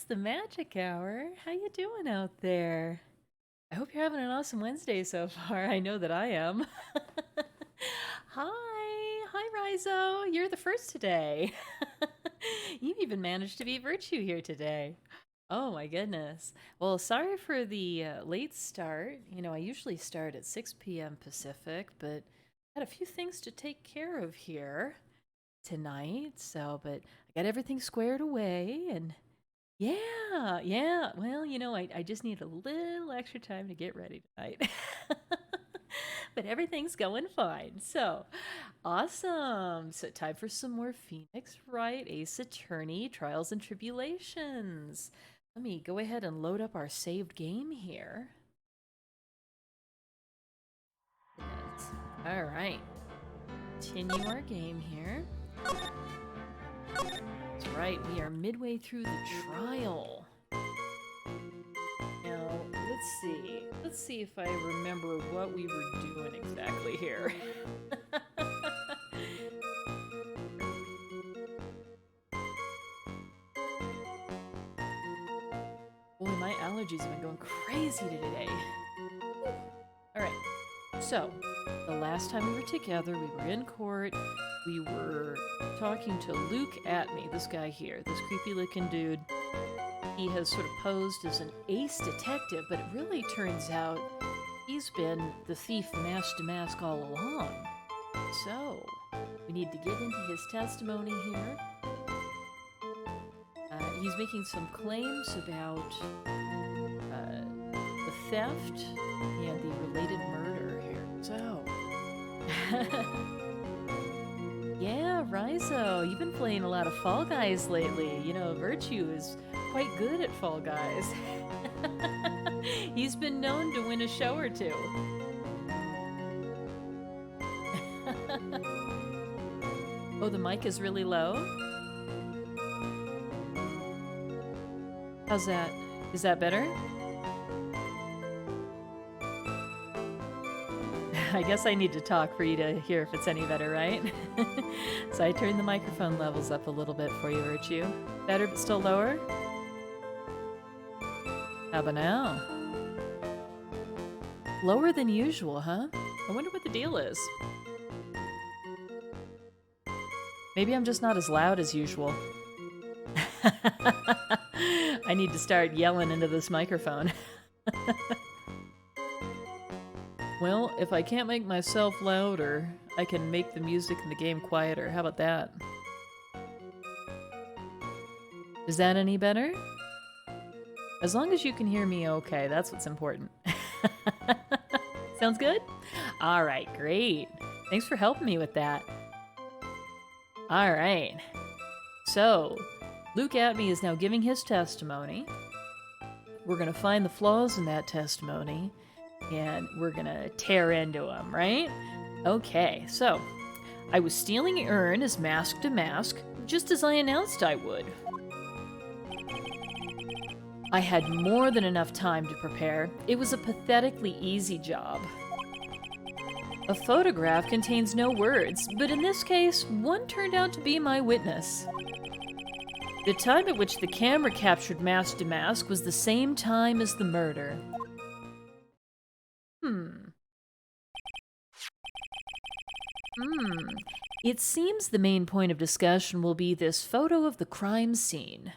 the magic hour. How you doing out there? I hope you're having an awesome Wednesday so far. I know that I am. Hi Rizo. You're the first today. You even managed to beat Virtue here today. Oh my goodness. Well, sorry for the late start. You know, I usually start at 6 p.m. Pacific, but I had a few things to take care of here tonight. But I got everything squared away and yeah. Well, I just need a little extra time to get ready tonight. But everything's going fine. So, awesome. So, time for some more Phoenix Wright, Ace Attorney, Trials and Tribulations. Let me go ahead and load up our saved game here. Yes. All right. Continue our game here. That's right, we are midway through the trial. Now, let's see. Let's see if I remember what we were doing exactly here. Boy, my allergies have been going crazy today. Alright, so, the last time we were together, we were in court. We were talking to Luke Atme, this guy here, this creepy looking dude. He has sort of posed as an ace detective, but it really turns out he's been the thief mask to mask all along. So, we need to get into his testimony here. He's making some claims about the theft and the related murder here. So, yeah, Rizo, you've been playing a lot of Fall Guys lately. You know, Virtue is quite good at Fall Guys. He's been known to win a show or two. Oh, the mic is really low? How's that? Is that better? I guess I need to talk for you to hear if it's any better, right? So I turned the microphone levels up a little bit for you, Virtue. Better, but still lower? How about now? Lower than usual, huh? I wonder what the deal is. Maybe I'm just not as loud as usual. I need to start yelling into this microphone. Well, if I can't make myself louder, I can make the music in the game quieter. How about that? Is that any better? As long as you can hear me okay, that's what's important. Sounds good? Alright, great. Thanks for helping me with that. Alright. So, Luke Atme is now giving his testimony. We're gonna find the flaws in that testimony, and we're gonna tear into them, right? Okay, so, I was stealing urn as mask to mask, just as I announced I would. I had more than enough time to prepare. It was a pathetically easy job. A photograph contains no words, but in this case, one turned out to be my witness. The time at which the camera captured mask to mask was the same time as the murder. It seems the main point of discussion will be this photo of the crime scene.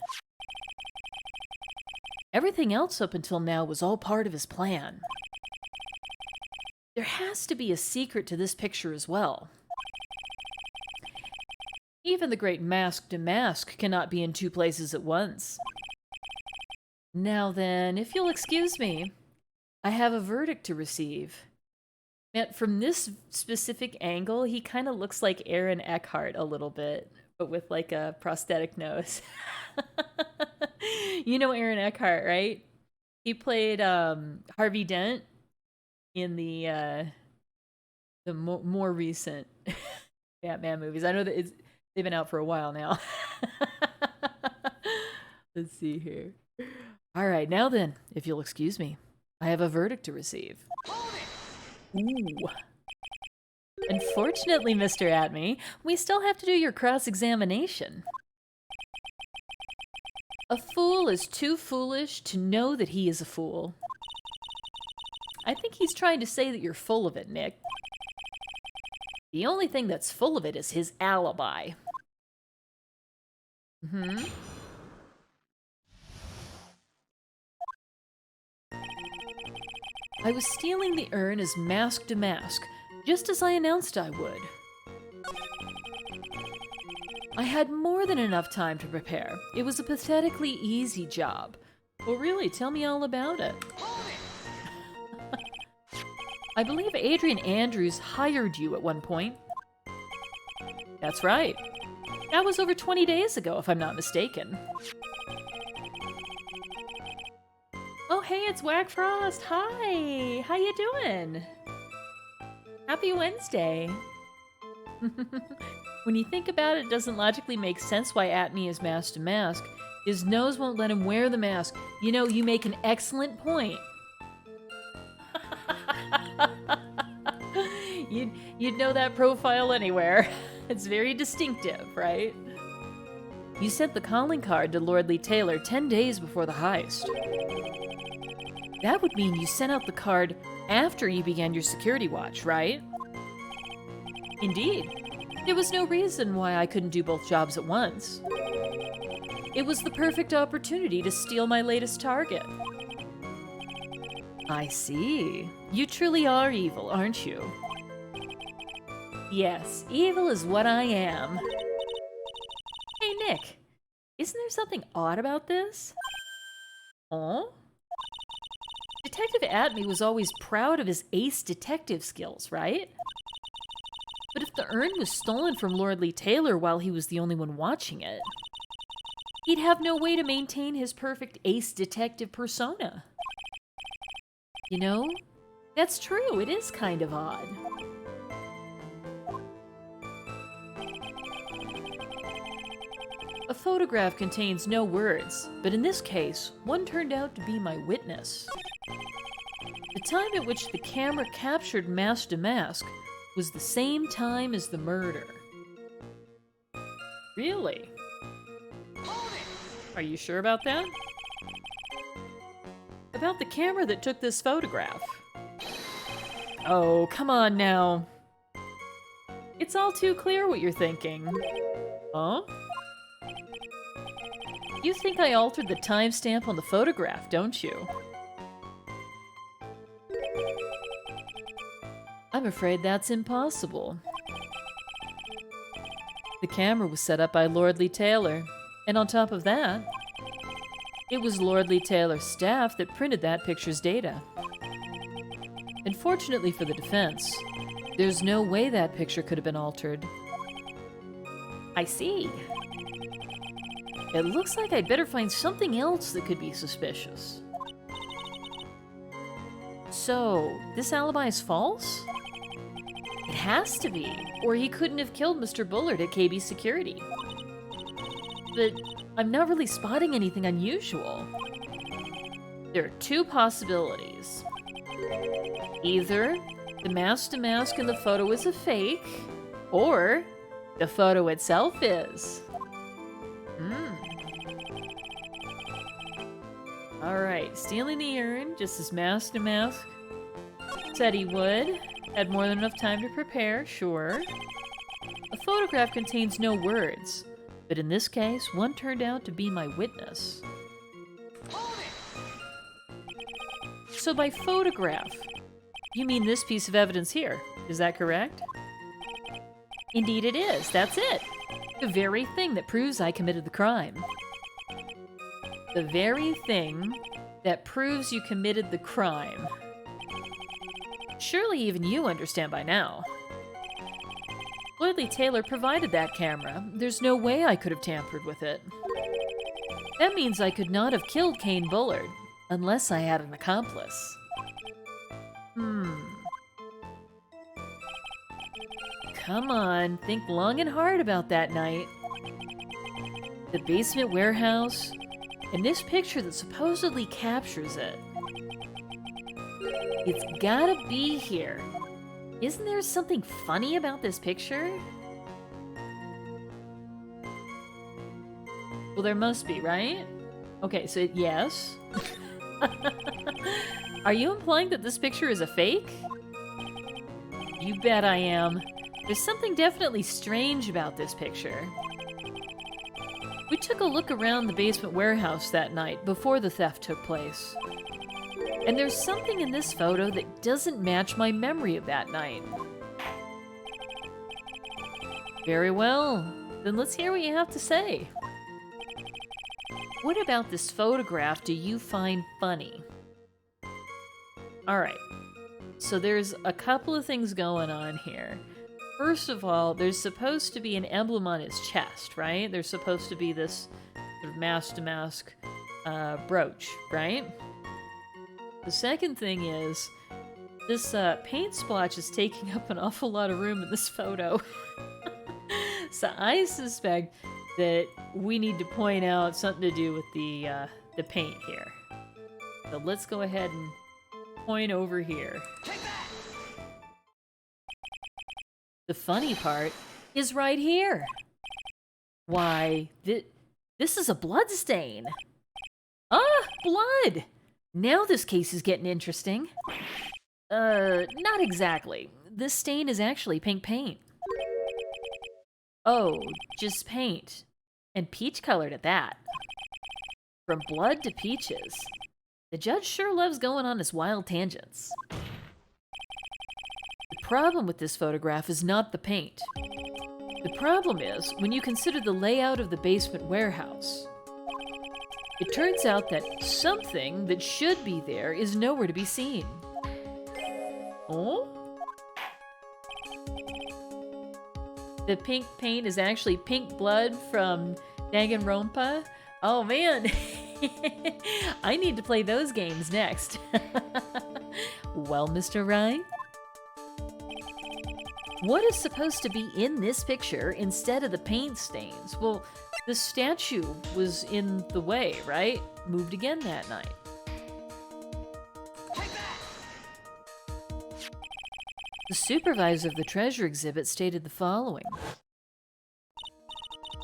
Everything else up until now was all part of his plan. There has to be a secret to this picture as well. Even the great mask to mask cannot be in two places at once. Now then, if you'll excuse me, I have a verdict to receive. Man, from this specific angle, he kind of looks like Aaron Eckhart a little bit, but with like a prosthetic nose. You know Aaron Eckhart, right? He played Harvey Dent in the more recent Batman movies. I know that they've been out for a while now. Let's see here. All right, now then, if you'll excuse me, I have a verdict to receive. Ooh. Unfortunately, Mr. Atme, we still have to do your cross-examination. A fool is too foolish to know that he is a fool. I think he's trying to say that you're full of it, Nick. The only thing that's full of it is his alibi. I was stealing the urn as mask to mask, just as I announced I would. I had more than enough time to prepare. It was a pathetically easy job. Well, really, tell me all about it. I believe Adrian Andrews hired you at one point. That's right. That was over 20 days ago, if I'm not mistaken. Oh, hey, it's Whack Frost. Hi, how you doing? Happy Wednesday. When you think about it, it doesn't logically make sense why Atme is mask to mask. His nose won't let him wear the mask. You know, you make an excellent point. You'd know that profile anywhere. It's very distinctive, right? You sent the calling card to Lordly Taylor 10 days before the heist. That would mean you sent out the card after you began your security watch, right? Indeed. There was no reason why I couldn't do both jobs at once. It was the perfect opportunity to steal my latest target. I see. You truly are evil, aren't you? Yes, evil is what I am. Hey, Nick. Isn't there something odd about this? Oh? Detective Atme was always proud of his ace detective skills, right? But if the urn was stolen from Lordly Taylor while he was the only one watching it, he'd have no way to maintain his perfect ace detective persona. You know, that's true, it is kind of odd. A photograph contains no words, but in this case, one turned out to be my witness. The time at which the camera captured mask to mask was the same time as the murder. Really? Are you sure about that? About the camera that took this photograph. Oh, come on now. It's all too clear what you're thinking. Huh? You think I altered the timestamp on the photograph, don't you? I'm afraid that's impossible. The camera was set up by Lordly Taylor, and on top of that, it was Lordly Taylor's staff that printed that picture's data. And fortunately for the defense, there's no way that picture could have been altered. I see. It looks like I'd better find something else that could be suspicious. So, this alibi is false? It has to be, or he couldn't have killed Mr. Bullard at KB Security. But I'm not really spotting anything unusual. There are two possibilities. Either the mask-to-mask in the photo is a fake, or the photo itself is. Alright, stealing the urn, just as mask to mask said he would. Had more than enough time to prepare, sure. A photograph contains no words, but in this case, one turned out to be my witness. So by photograph, you mean this piece of evidence here, is that correct? Indeed it is, that's it. The very thing that proves I committed the crime. The very thing that proves you committed the crime. Surely even you understand by now. Lordly Taylor provided that camera. There's no way I could have tampered with it. That means I could not have killed Kane Bullard, unless I had an accomplice. Come on, think long and hard about that night. The basement warehouse, and this picture that supposedly captures it. It's gotta be here. Isn't there something funny about this picture? Well, there must be, right? Okay, so yes. Are you implying that this picture is a fake? You bet I am. There's something definitely strange about this picture. We took a look around the basement warehouse that night before the theft took place. And there's something in this photo that doesn't match my memory of that night. Very well. Then let's hear what you have to say. What about this photograph do you find funny? Alright. So there's a couple of things going on here. First of all, there's supposed to be an emblem on his chest, right? There's supposed to be this sort of mask-to-mask brooch, right? The second thing is, this paint splotch is taking up an awful lot of room in this photo. So I suspect that we need to point out something to do with the paint here. So let's go ahead and point over here. The funny part is right here. Why, this is a blood stain. Ah, blood! Now this case is getting interesting. Not exactly. This stain is actually pink paint. Oh, just paint. And peach colored at that. From blood to peaches. The judge sure loves going on his wild tangents. The problem with this photograph is not the paint. The problem is when you consider the layout of the basement warehouse. It turns out that something that should be there is nowhere to be seen. Oh? The pink paint is actually pink blood from Danganronpa? Oh man! I need to play those games next. Well, Mr. Wright? What is supposed to be in this picture instead of the paint stains? Well, the statue was in the way, right? Moved again that night. The supervisor of the treasure exhibit stated the following.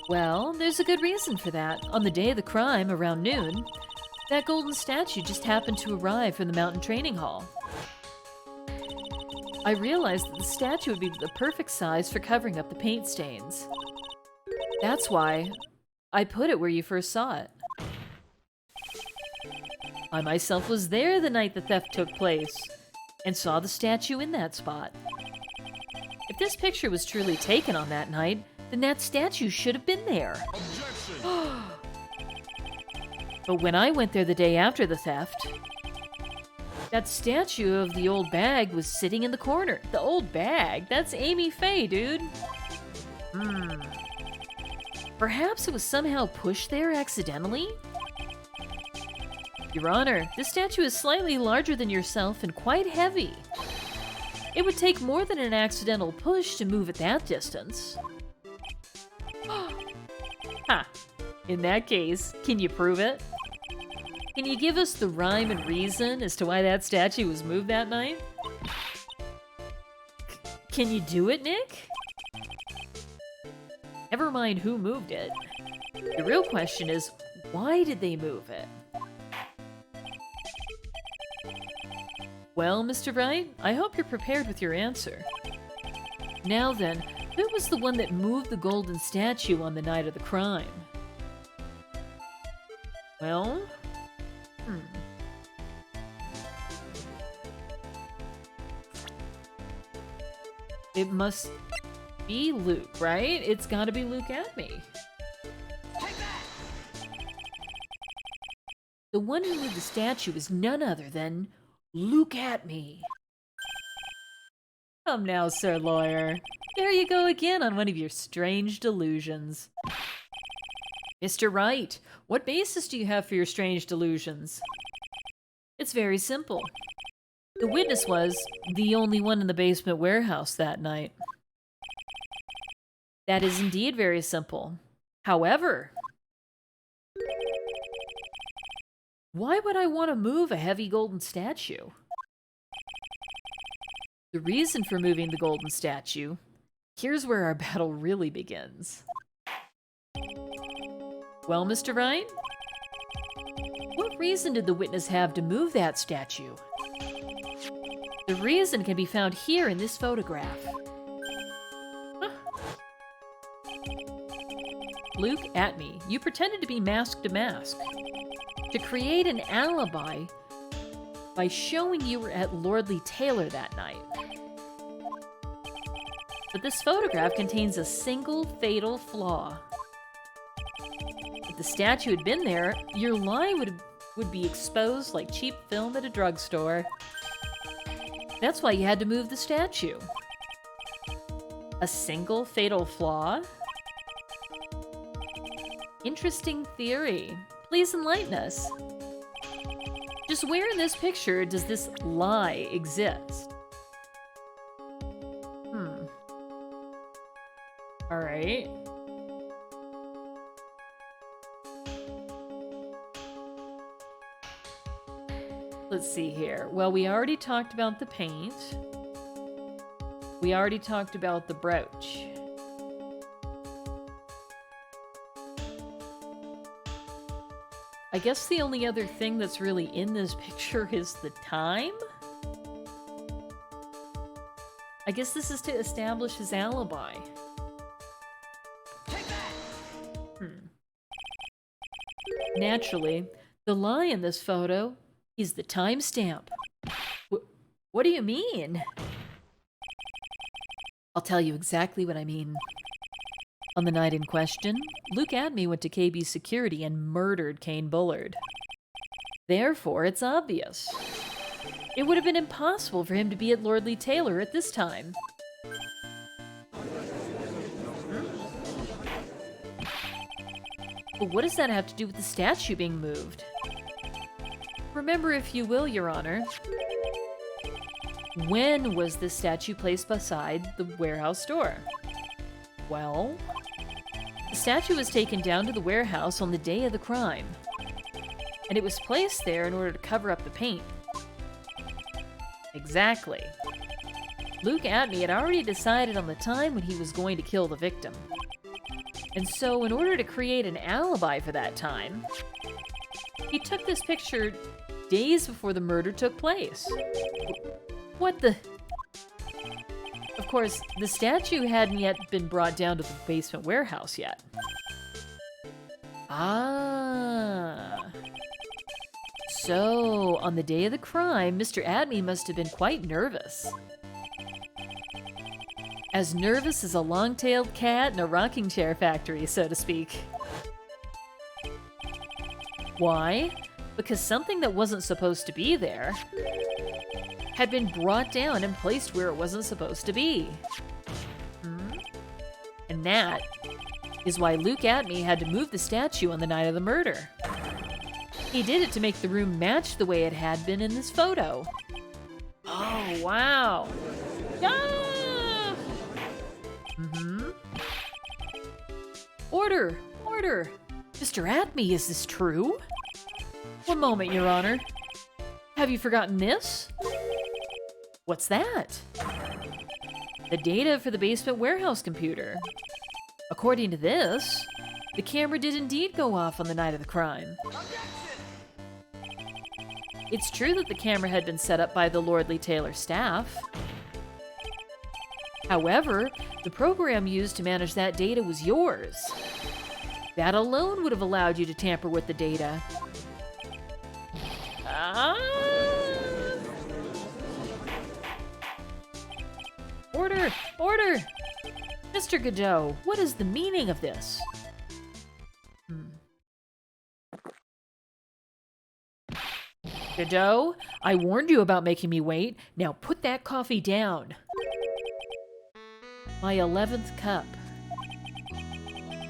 Well, there's a good reason for that. On the day of the crime, around noon, that golden statue just happened to arrive from the mountain training hall. I realized that the statue would be the perfect size for covering up the paint stains. That's why I put it where you first saw it. I myself was there the night the theft took place, and saw the statue in that spot. If this picture was truly taken on that night, then that statue should have been there. But when I went there the day after the theft, that statue of the old bag was sitting in the corner. The old bag? That's Amy Faye, dude. Perhaps it was somehow pushed there accidentally? Your Honor, this statue is slightly larger than yourself and quite heavy. It would take more than an accidental push to move it that distance. Ha! In that case, can you prove it? Can you give us the rhyme and reason as to why that statue was moved that night? Can you do it, Nick? Never mind who moved it. The real question is, why did they move it? Well, Mr. Wright, I hope you're prepared with your answer. Now then, who was the one that moved the golden statue on the night of the crime? Well, It must be Luke, right? It's gotta be Luke at me. The one who moved the statue is none other than Luke at me. Come now, Sir Lawyer. There you go again on one of your strange delusions. Mr. Wright, what basis do you have for your strange delusions? It's very simple. The witness was the only one in the basement warehouse that night. That is indeed very simple. However, why would I want to move a heavy golden statue? The reason for moving the golden statue, here's where our battle really begins. Well, Mr. Wright, What reason did the witness have to move that statue? The reason can be found here in this photograph. Huh. Luke, at me. You pretended to be mask to mask to create an alibi by showing you were at Lordly Taylor that night. But this photograph contains a single fatal flaw. If the statue had been there, your lie would be exposed like cheap film at a drugstore. That's why you had to move the statue. A single fatal flaw? Interesting theory. Please enlighten us. Just where in this picture does this lie exist? Alright. Let's see here. Well, we already talked about the paint. We already talked about the brooch. I guess the only other thing that's really in this picture is the time? I guess this is to establish his alibi. Naturally, the lie in this photo is the timestamp. What do you mean? I'll tell you exactly what I mean. On the night in question, Luke Adme went to KB's security and murdered Kane Bullard. Therefore, it's obvious. It would have been impossible for him to be at Lordly Taylor at this time. But what does that have to do with the statue being moved? Remember, if you will, Your Honor, when was this statue placed beside the warehouse door? Well, the statue was taken down to the warehouse on the day of the crime, and it was placed there in order to cover up the paint. Exactly. Luke Adme had already decided on the time when he was going to kill the victim. And so, in order to create an alibi for that time, he took this picture days before the murder took place. What the... Of course, the statue hadn't yet been brought down to the basement warehouse yet. Ah. So, on the day of the crime, Mr. Adme must have been quite nervous. As nervous as a long-tailed cat in a rocking chair factory, so to speak. Why? Because something that wasn't supposed to be there had been brought down and placed where it wasn't supposed to be. And that is why Luke Adme had to move the statue on the night of the murder. He did it to make the room match the way it had been in this photo. Oh, wow. Ah! Order! Order! Mr. Adme, is this true? One moment, Your Honor. Have you forgotten this? What's that? The data for the basement warehouse computer. According to this, the camera did indeed go off on the night of the crime. It's true that the camera had been set up by the Lordly Taylor staff. However, the program used to manage that data was yours. That alone would have allowed you to tamper with the data. Order! Order! Mr. Godot, what is the meaning of this? Godot, I warned you about making me wait. Now put that coffee down. My 11th cup.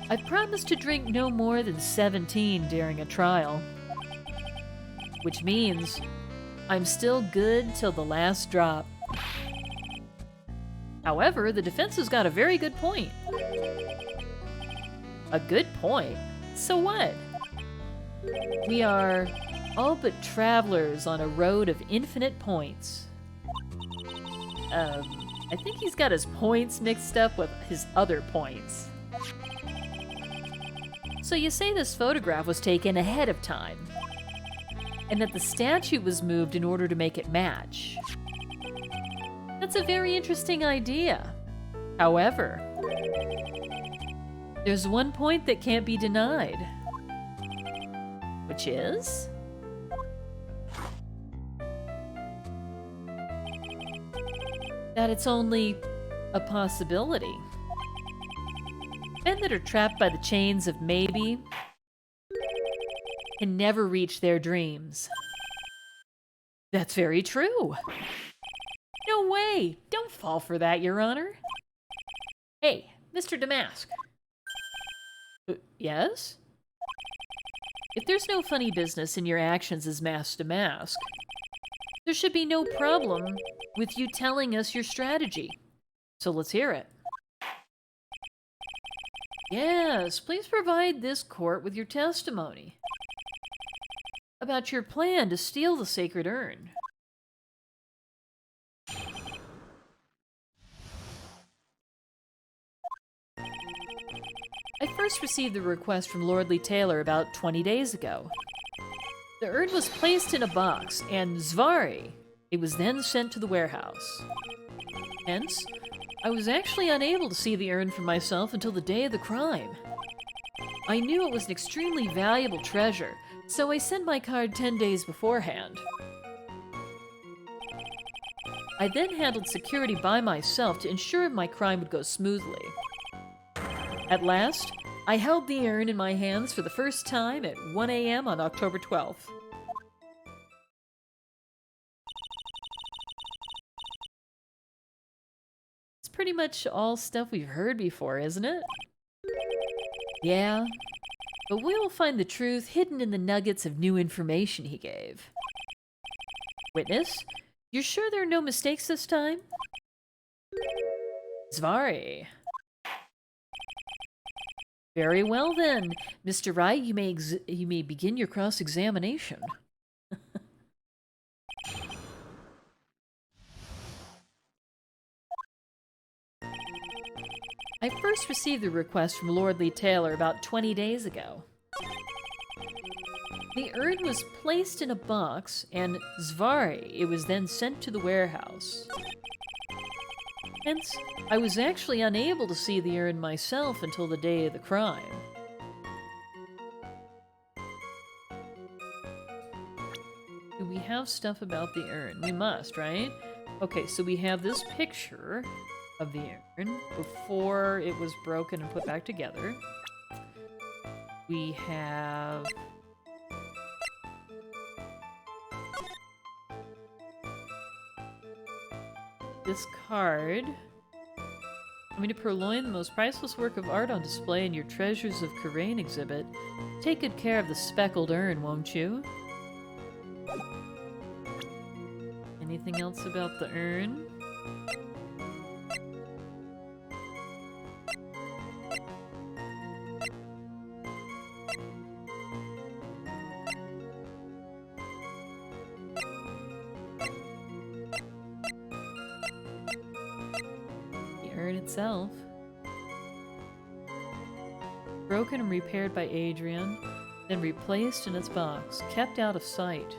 I promised to drink no more than 17 during a trial. Which means I'm still good till the last drop. However, the defense has got a very good point. A good point? So what? We are all but travelers on a road of infinite points. I think he's got his points mixed up with his other points. So you say this photograph was taken ahead of time. and that the statue was moved in order to make it match. That's a very interesting idea. However, there's one point that can't be denied, which is that it's only a possibility. Men that are trapped by the chains of maybe can never reach their dreams. That's very true. No way! Don't fall for that, Your Honor. Hey, Mr. Damask. Yes? If there's no funny business in your actions as Master Damask, there should be no problem with you telling us your strategy. So let's hear it. Yes, please provide this court with your testimony about your plan to steal the sacred urn. I first received the request from Lordly Taylor about 20 days ago. The urn was placed in a box, and Zvari, it was then sent to the warehouse. Hence, I was actually unable to see the urn for myself until the day of the crime. I knew it was an extremely valuable treasure, so I sent my card 10 days beforehand. I then handled security by myself to ensure my crime would go smoothly. At last, I held the urn in my hands for the first time at 1 a.m. on October 12th. It's pretty much all stuff we've heard before, isn't it? Yeah, but we will find the truth hidden in the nuggets of new information he gave. Witness, you're sure there are no mistakes this time? Zvari. Very well then, Mr. Wright, you may begin your cross-examination. I first received the request from Lordly Taylor about 20 days ago. The urn was placed in a box, and Zvari, it was then sent to the warehouse. Hence, I was actually unable to see the urn myself until the day of the crime. Do we have stuff about the urn? We must, right? Okay, so we have this picture of the urn before it was broken and put back together. We have this card. Coming to purloin the most priceless work of art on display in your Treasures of Karain exhibit. Take good care of the speckled urn, won't you? Anything else about the urn? Itself. Broken and repaired by Adrian, then replaced in its box, kept out of sight.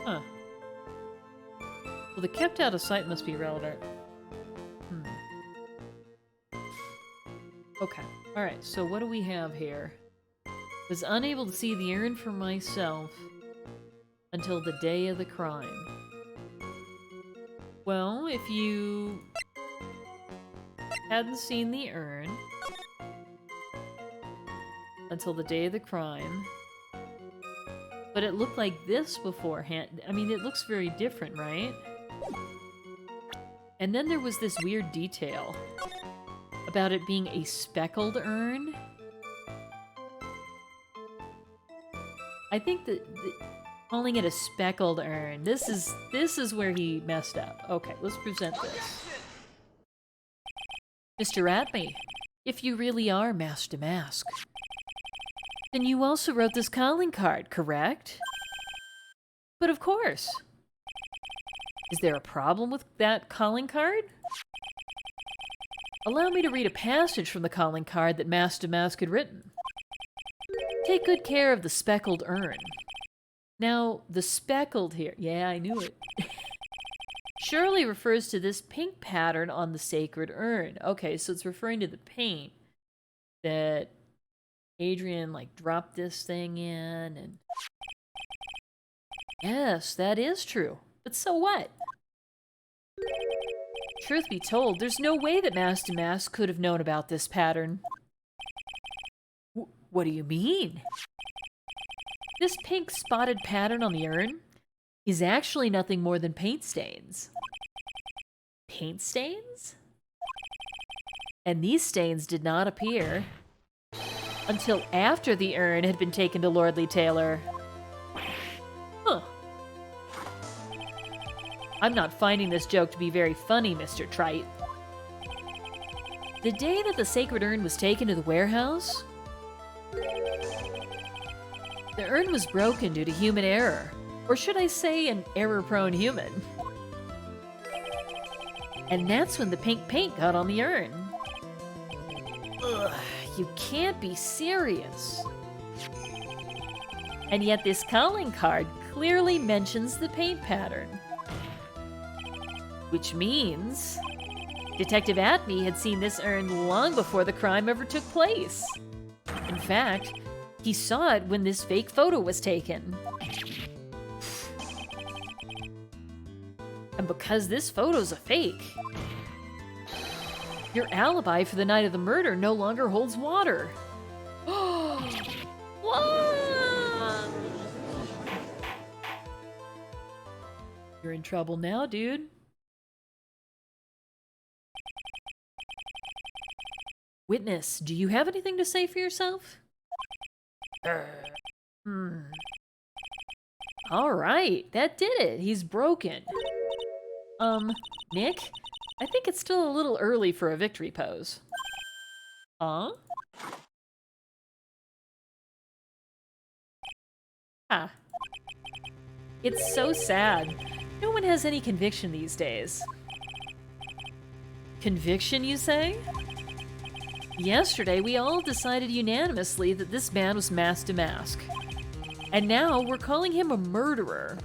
Huh. Well, the kept out of sight must be relevant. Okay, alright, so what do we have here? Was unable to see the urn for myself until the day of the crime. Well, if you hadn't seen the urn until the day of the crime, but it looked like this beforehand. I mean, it looks very different, right? And then there was this weird detail about it being a speckled urn. I think that calling it a speckled urn, this is where he messed up. Okay, let's present this. Mr. Atme, if you really are Master Mask, then you also wrote this calling card, correct? But of course. Is there a problem with that calling card? Allow me to read a passage from the calling card that Master Mask had written. Take good care of the speckled urn. Now, the speckled here, yeah, I knew it, surely refers to this pink pattern on the sacred urn. Okay, so it's referring to the paint that Adrian, like, dropped this thing in, and... Yes, that is true. But so what? Truth be told, there's no way that Master Mask could have known about this pattern. What do you mean? This pink spotted pattern on the urn is actually nothing more than paint stains. Paint stains? And these stains did not appear until after the urn had been taken to Lordly Taylor. Huh. I'm not finding this joke to be very funny, Mr. Trite. The day that the sacred urn was taken to the warehouse, the urn was broken due to human error. Or should I say, an error-prone human. And that's when the pink paint got on the urn. Ugh, you can't be serious. And yet this calling card clearly mentions the paint pattern. Which means Detective Atme had seen this urn long before the crime ever took place. In fact, he saw it when this fake photo was taken. And because this photo's a fake, your alibi for the night of the murder no longer holds water. What? You're in trouble now, dude. Witness, do you have anything to say for yourself? All right, that did it. He's broken. Nick? I think it's still a little early for a victory pose. Huh? Ah. It's so sad. No one has any conviction these days. Conviction, you say? Yesterday, we all decided unanimously that this man was Master Mask. And now, we're calling him a murderer.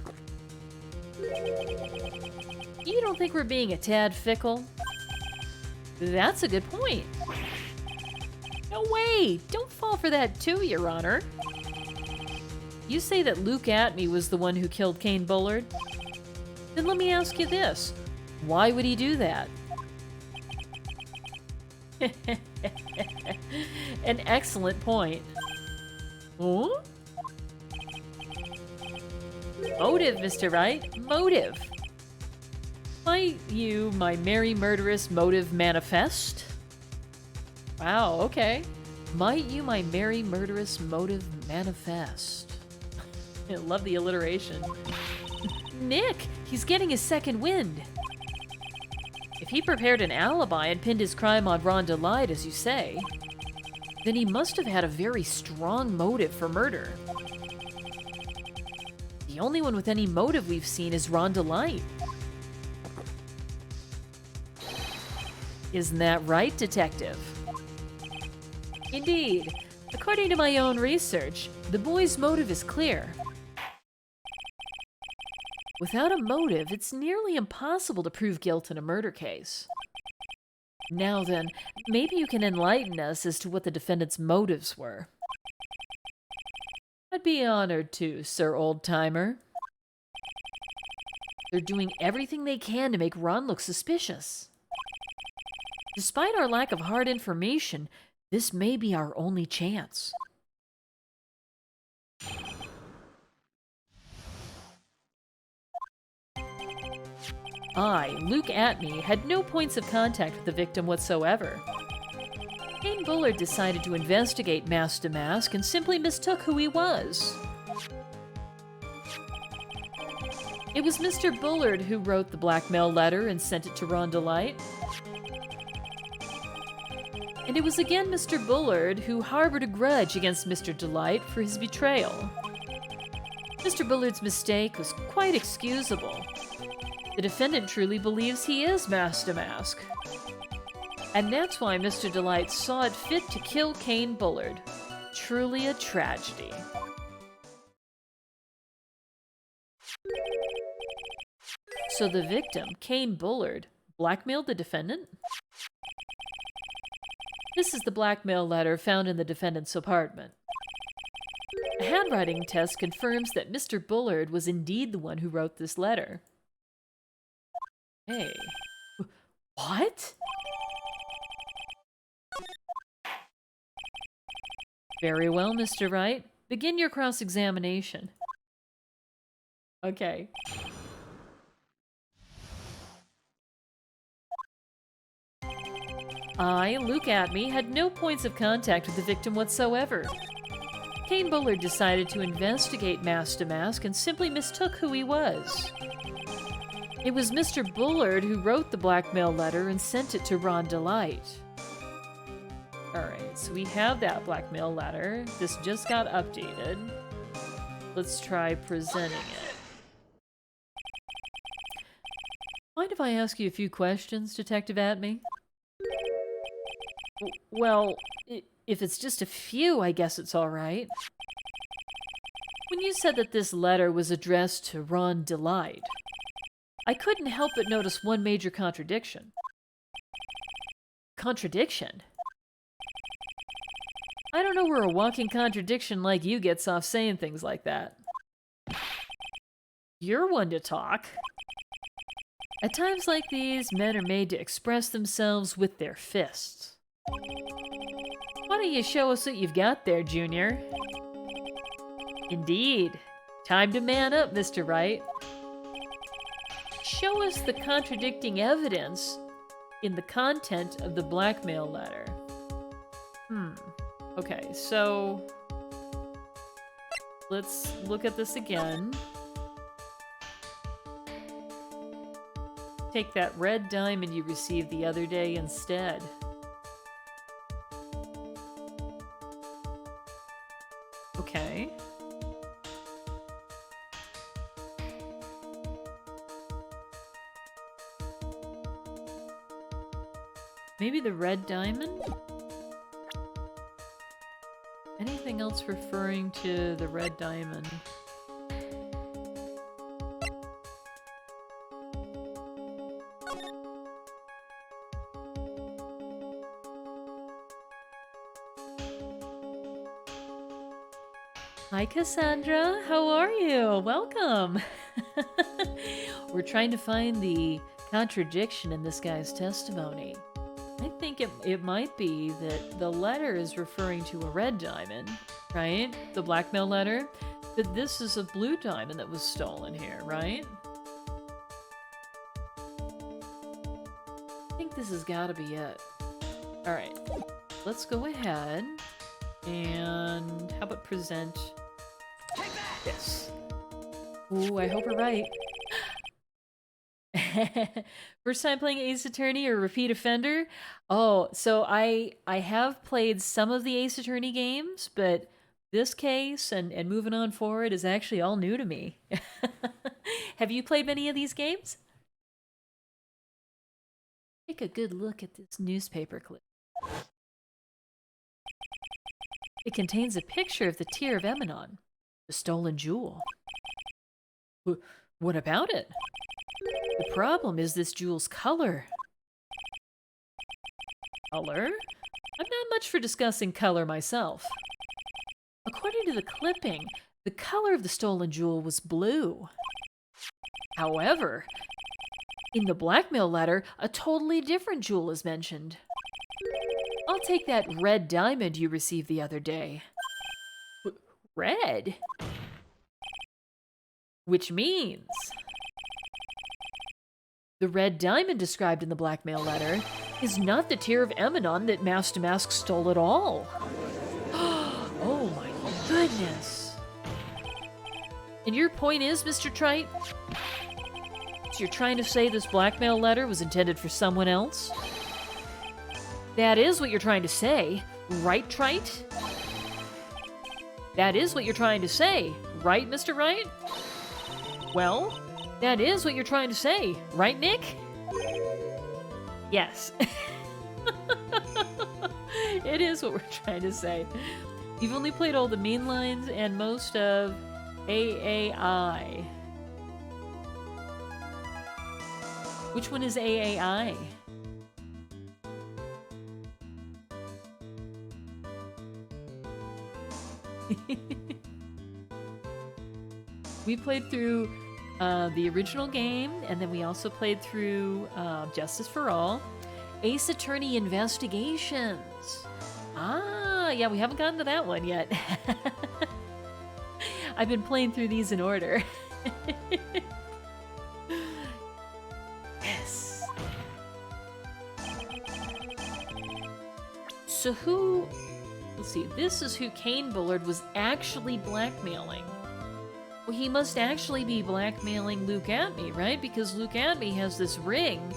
You don't think we're being a tad fickle? That's a good point. No way! Don't fall for that too, Your Honor. You say that Luke Atme was the one who killed Kane Bullard? Then let me ask you this. Why would he do that? An excellent point. Huh? Motive, Mr. Wright. Motive. Might you, my merry murderous motive manifest? Wow, okay. Might you, my merry murderous motive manifest? I love the alliteration. Nick, he's getting his second wind. If he prepared an alibi and pinned his crime on Rhonda Light, as you say, then he must have had a very strong motive for murder. The only one with any motive we've seen is Rhonda Light. Isn't that right, Detective? Indeed. According to my own research, the boy's motive is clear. Without a motive, it's nearly impossible to prove guilt in a murder case. Now then, maybe you can enlighten us as to what the defendant's motives were. I'd be honored to, Sir Old-Timer. They're doing everything they can to make Ron look suspicious. Despite our lack of hard information, this may be our only chance. I, Luke Atme, had no points of contact with the victim whatsoever. Kane Bullard decided to investigate Master Mask and simply mistook who he was. It was Mr. Bullard who wrote the blackmail letter and sent it to Rhonda Light. And it was again Mr. Bullard who harbored a grudge against Mr. Delight for his betrayal. Mr. Bullard's mistake was quite excusable. The defendant truly believes he is Master Mask. And that's why Mr. Delight saw it fit to kill Kane Bullard. Truly a tragedy. So the victim, Kane Bullard, blackmailed the defendant? This is the blackmail letter found in the defendant's apartment. A handwriting test confirms that Mr. Bullard was indeed the one who wrote this letter. Hey. What? Very well, Mr. Wright. Begin your cross-examination. Okay. I, Luke Atmey, had no points of contact with the victim whatsoever. Kane Bullard decided to investigate Mask to Mask and simply mistook who he was. It was Mr. Bullard who wrote the blackmail letter and sent it to Ron Delight. Alright, so we have that blackmail letter. This just got updated. Let's try presenting it. Mind if I ask you a few questions, Detective Atmey? Well, if it's just a few, I guess it's all right. When you said that this letter was addressed to Ron Delight, I couldn't help but notice one major contradiction. Contradiction? I don't know where a walking contradiction like you gets off saying things like that. You're one to talk. At times like these, men are made to express themselves with their fists. Why don't you show us what you've got there, Junior? Indeed. Time to man up, Mr. Wright. Show us the contradicting evidence in the content of the blackmail letter. Okay, so let's look at this again. Take that red diamond you received the other day instead. Okay. Maybe the red diamond? Anything else referring to the red diamond? Hi, Cassandra. How are you? Welcome. We're trying to find the contradiction in this guy's testimony. I think it might be that the letter is referring to a red diamond, right? The blackmail letter. But this is a blue diamond that was stolen here, right? I think this has got to be it. All right. Let's go ahead and how about present this? Ooh, I hope we're right. First time playing Ace Attorney or repeat offender? Oh, so I have played some of the Ace Attorney games, but this case and moving on forward is actually all new to me. Have you played many of these games? Take a good look at this newspaper clip. It contains a picture of the Tear of Emanon, the stolen jewel. What about it? The problem is this jewel's color. Color? I'm not much for discussing color myself. According to the clipping, the color of the stolen jewel was blue. However, in the blackmail letter, a totally different jewel is mentioned. I'll take that red diamond you received the other day. Red? Which means the red diamond described in the blackmail letter is not the Tear of Emanon that Mask to Mask stole at all. Oh my goodness. And your point is, Mr. Trite? So you're trying to say this blackmail letter was intended for someone else? That is what you're trying to say, right, Trite? That is what you're trying to say, right, Mr. Wright? Well, that is what you're trying to say, right, Nick? Yes. It is what we're trying to say. You've only played all the main lines and most of AAI. Which one is AAI? We played through the original game, and then we also played through Justice for All. Ace Attorney Investigations. Ah, yeah, we haven't gotten to that one yet. I've been playing through these in order. Yes. So who... Let's see, this is who Kane Bullard was actually blackmailing. Well, he must actually be blackmailing Luke Atme, right? Because Luke Atme has this ring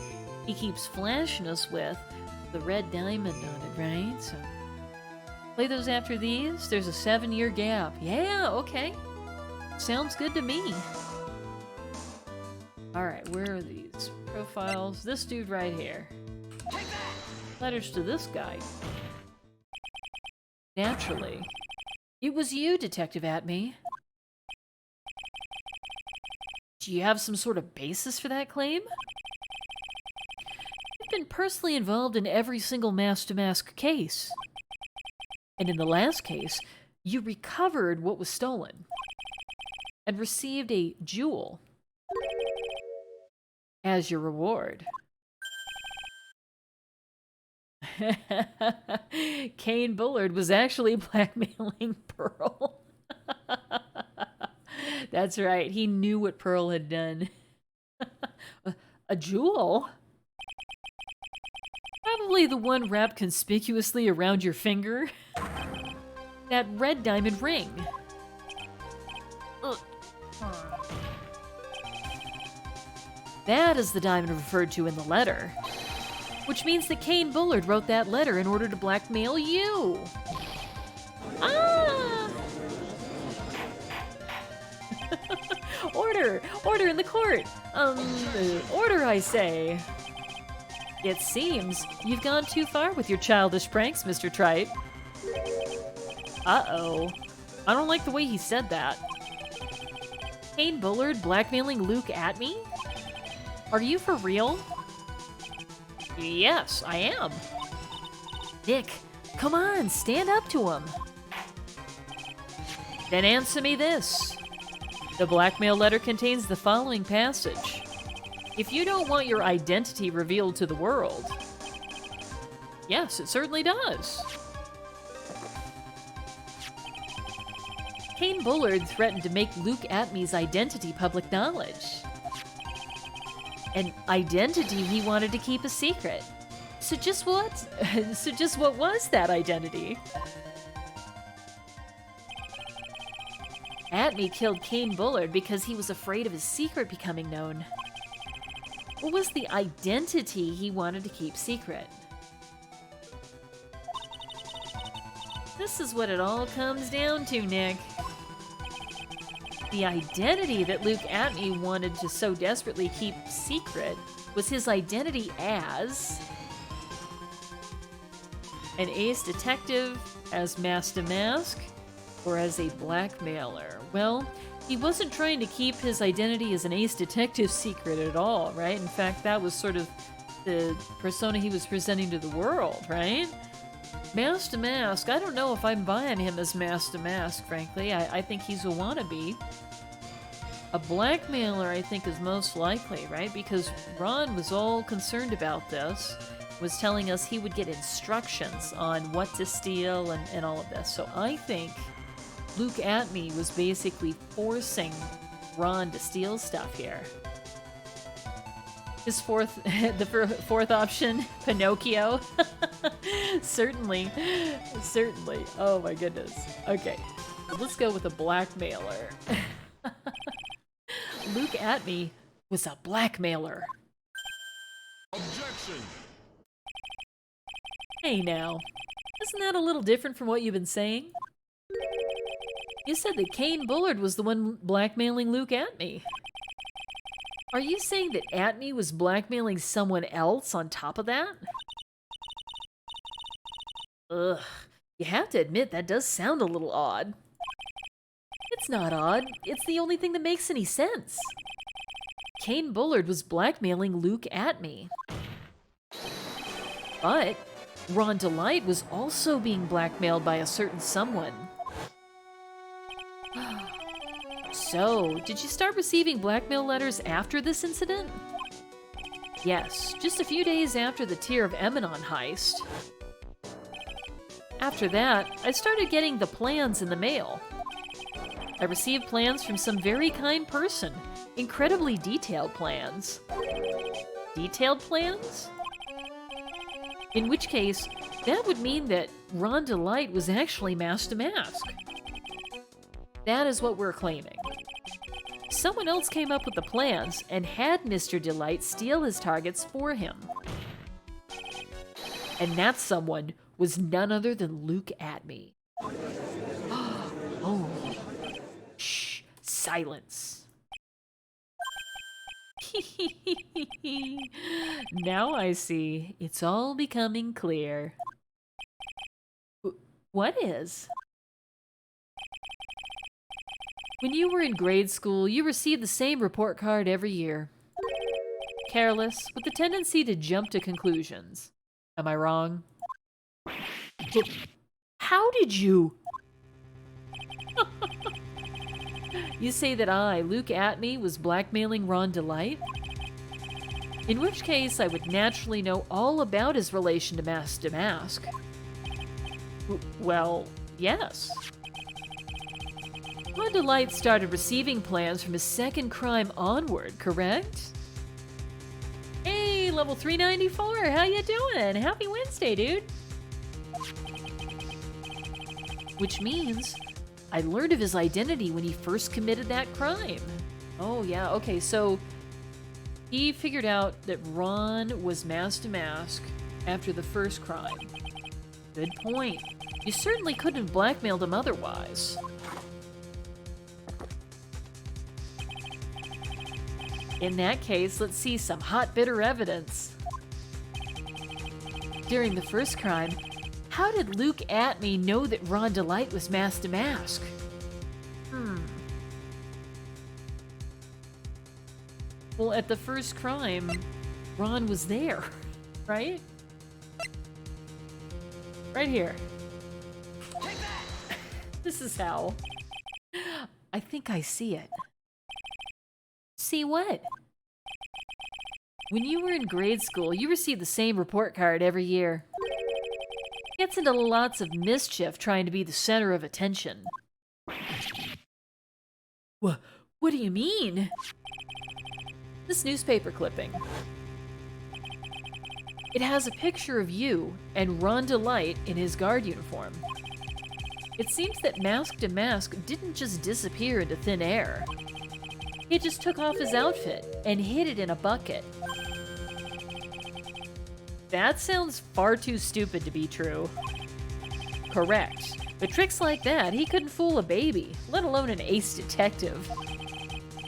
he keeps flashing us with the red diamond on it, right? So play those after these. There's a 7-year gap. Yeah, okay. Sounds good to me. Alright, where are these profiles? This dude right here. Letters to this guy. Naturally. It was you, Detective Atme. Do you have some sort of basis for that claim? You've been personally involved in every single mask-to-mask case. And in the last case, you recovered what was stolen and received a jewel as your reward. Kane Bullard was actually blackmailing Pearl. That's right, he knew what Pearl had done. A jewel? Probably the one wrapped conspicuously around your finger. That red diamond ring. Ugh. That is the diamond referred to in the letter. Which means that Kane Bullard wrote that letter in order to blackmail you. Ah! Order! Order in the court! Order, I say. It seems you've gone too far with your childish pranks, Mr. Trite. Uh-oh. I don't like the way he said that. Kane Bullard blackmailing Luke Atme? Are you for real? Yes, I am. Nick, come on, stand up to him. Then answer me this. The blackmail letter contains the following passage. If you don't want your identity revealed to the world. Yes, it certainly does. Kane Bullard threatened to make Luke Atme's identity public knowledge. An identity he wanted to keep a secret. So just what? So just what was that identity? Atme killed Kane Bullard because he was afraid of his secret becoming known. What was the identity he wanted to keep secret? This is what it all comes down to, Nick. The identity that Luke Atme wanted to so desperately keep secret was his identity as an ace detective, as Mask to Mask, or as a blackmailer. Well, he wasn't trying to keep his identity as an ace detective secret at all, right? In fact, that was sort of the persona he was presenting to the world, right? Mask to Mask, I don't know if I'm buying him as Mask to Mask, frankly. I think he's a wannabe. A blackmailer, I think, is most likely, right? Because Ron was all concerned about this, was telling us he would get instructions on what to steal and all of this. So I think Luke Atme was basically forcing Ron to steal stuff here. His the fourth option, Pinocchio. Certainly. Oh my goodness. Okay, let's go with a blackmailer. Luke Atme was a blackmailer. Objection! Hey now, isn't that a little different from what you've been saying? You said that Kane Bullard was the one blackmailing Luke Atme. Are you saying that Atme was blackmailing someone else on top of that? Ugh. You have to admit that does sound a little odd. It's not odd. It's the only thing that makes any sense. Kane Bullard was blackmailing Luke at me. But Ron Delight was also being blackmailed by a certain someone. So, did you start receiving blackmail letters after this incident? Yes, just a few days after the Tear of Emanon heist. After that, I started getting the plans in the mail. I received plans from some very kind person. Incredibly detailed plans. Detailed plans? In which case, that would mean that Ron Delight was actually mask to mask. That is what we're claiming. Someone else came up with the plans and had Mr. Delight steal his targets for him. And that someone was none other than Luke Atme. Oh. Shh. Silence. Now I see. It's all becoming clear. What is? When you were in grade school, you received the same report card every year. Careless, with the tendency to jump to conclusions. Am I wrong? How did you? You say that I, Luke Atme, was blackmailing Ron Delight? In which case, I would naturally know all about his relation to Mask. Well, yes. Ron Delight started receiving plans from his second crime onward, correct? Hey, level 394, how you doing? Happy Wednesday, dude. Which means I learned of his identity when he first committed that crime. Oh, yeah, okay, so he figured out that Ron was mask to mask after the first crime. Good point. You certainly couldn't have blackmailed him otherwise. In that case, let's see some hot, bitter evidence. During the first crime, how did Luke Atme know that Ron Delight was mask to mask? Well, at the first crime, Ron was there, right? Right here. This is how. I think I see it. See what? When you were in grade school, you received the same report card every year. Gets into lots of mischief trying to be the center of attention. What do you mean? This newspaper clipping. It has a picture of you and Ron Delight in his guard uniform. It seems that Mask to Mask didn't just disappear into thin air. He just took off his outfit and hid it in a bucket. That sounds far too stupid to be true. Correct. But tricks like that, he couldn't fool a baby, let alone an ace detective.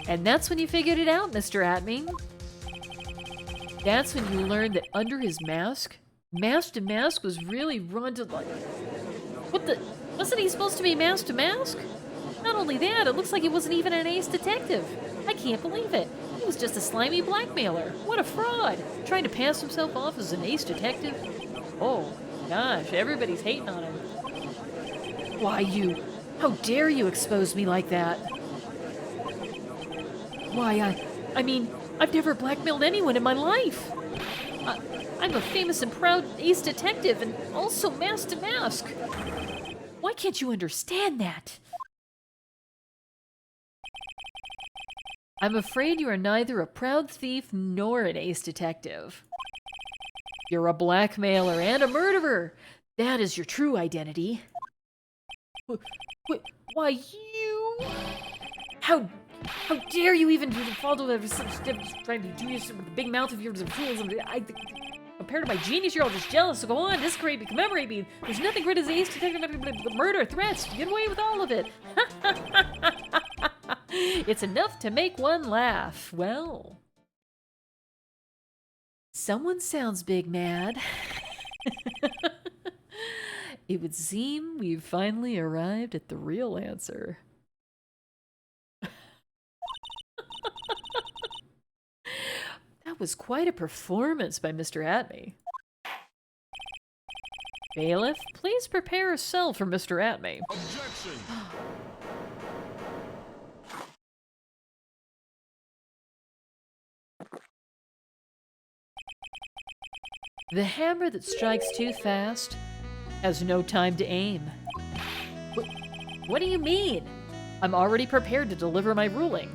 And that's when you figured it out, Mr. Atme. That's when you learned that under his mask, Mask to Mask was really Ron Delight. What the? Wasn't he supposed to be Mask to Mask? Not only that, it looks like he wasn't even an ace detective. I can't believe it. He was just a slimy blackmailer. What a fraud. Trying to pass himself off as an ace detective. Oh, gosh, everybody's hating on him. Why, you... How dare you expose me like that? Why, I mean, I've never blackmailed anyone in my life. I'm a famous and proud ace detective and also Mask to Mask. Why can't you understand that? I'm afraid you are neither a proud thief nor an ace detective. You're a blackmailer and a murderer. That is your true identity. Why, you... How dare you even fall to such steps trying to do this with the big mouth of yours? Compared to my genius, you're all just jealous, so go on, discredit me, commemorate me. There's nothing great as the ace detective, murder, threats, get away with all of it. It's enough to make one laugh. Well, someone sounds big mad. It would seem we've finally arrived at the real answer. That was quite a performance by Mr. Atme. Bailiff, please prepare a cell for Mr. Atme. Objection! The hammer that strikes too fast has no time to aim. What do you mean? I'm already prepared to deliver my ruling.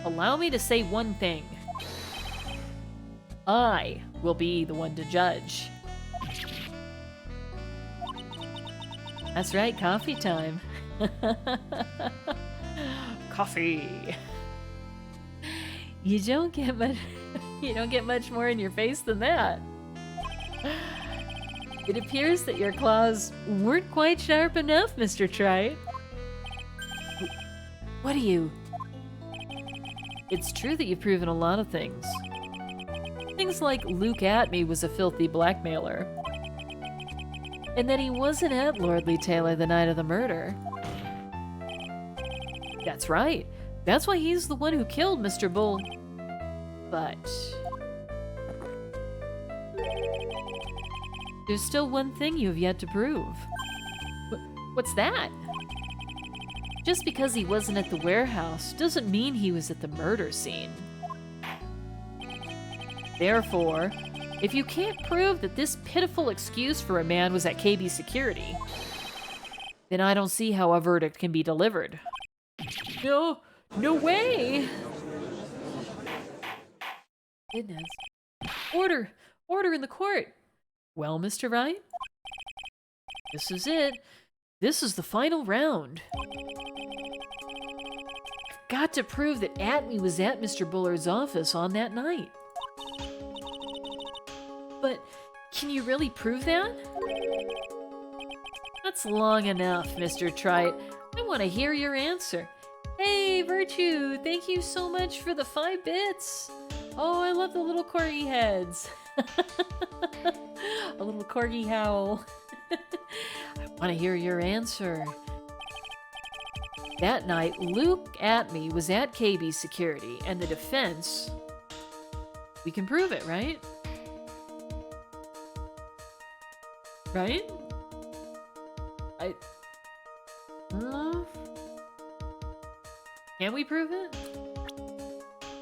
Allow me to say one thing. I will be the one to judge. That's right, coffee time. Coffee. You don't get much more in your face than that. It appears that your claws weren't quite sharp enough, Mr. Wright. What do you... It's true that you've proven a lot of things. Things like Luke Atme was a filthy blackmailer. And that he wasn't at Lordly Taylor the night of the murder. That's right. That's why he's the one who killed Mr. Bull. But... there's still one thing you have yet to prove. What's that? Just because he wasn't at the warehouse doesn't mean he was at the murder scene. Therefore, if you can't prove that this pitiful excuse for a man was at KB Security, then I don't see how a verdict can be delivered. No way! Goodness. Order! Order in the court! Well, Mr. Wright? This is it. This is the final round. I've got to prove that Atme was at Mr. Buller's office on that night. But can you really prove that? That's long enough, Mr. Trite. I want to hear your answer. Hey, Virtue, thank you so much for the 5 bits. Oh, I love the little corgi heads. A little corgi howl. I want to hear your answer. That night, Luke Atme was at KB Security, and the defense... We can prove it, right? Right? I don't know. Can we prove it?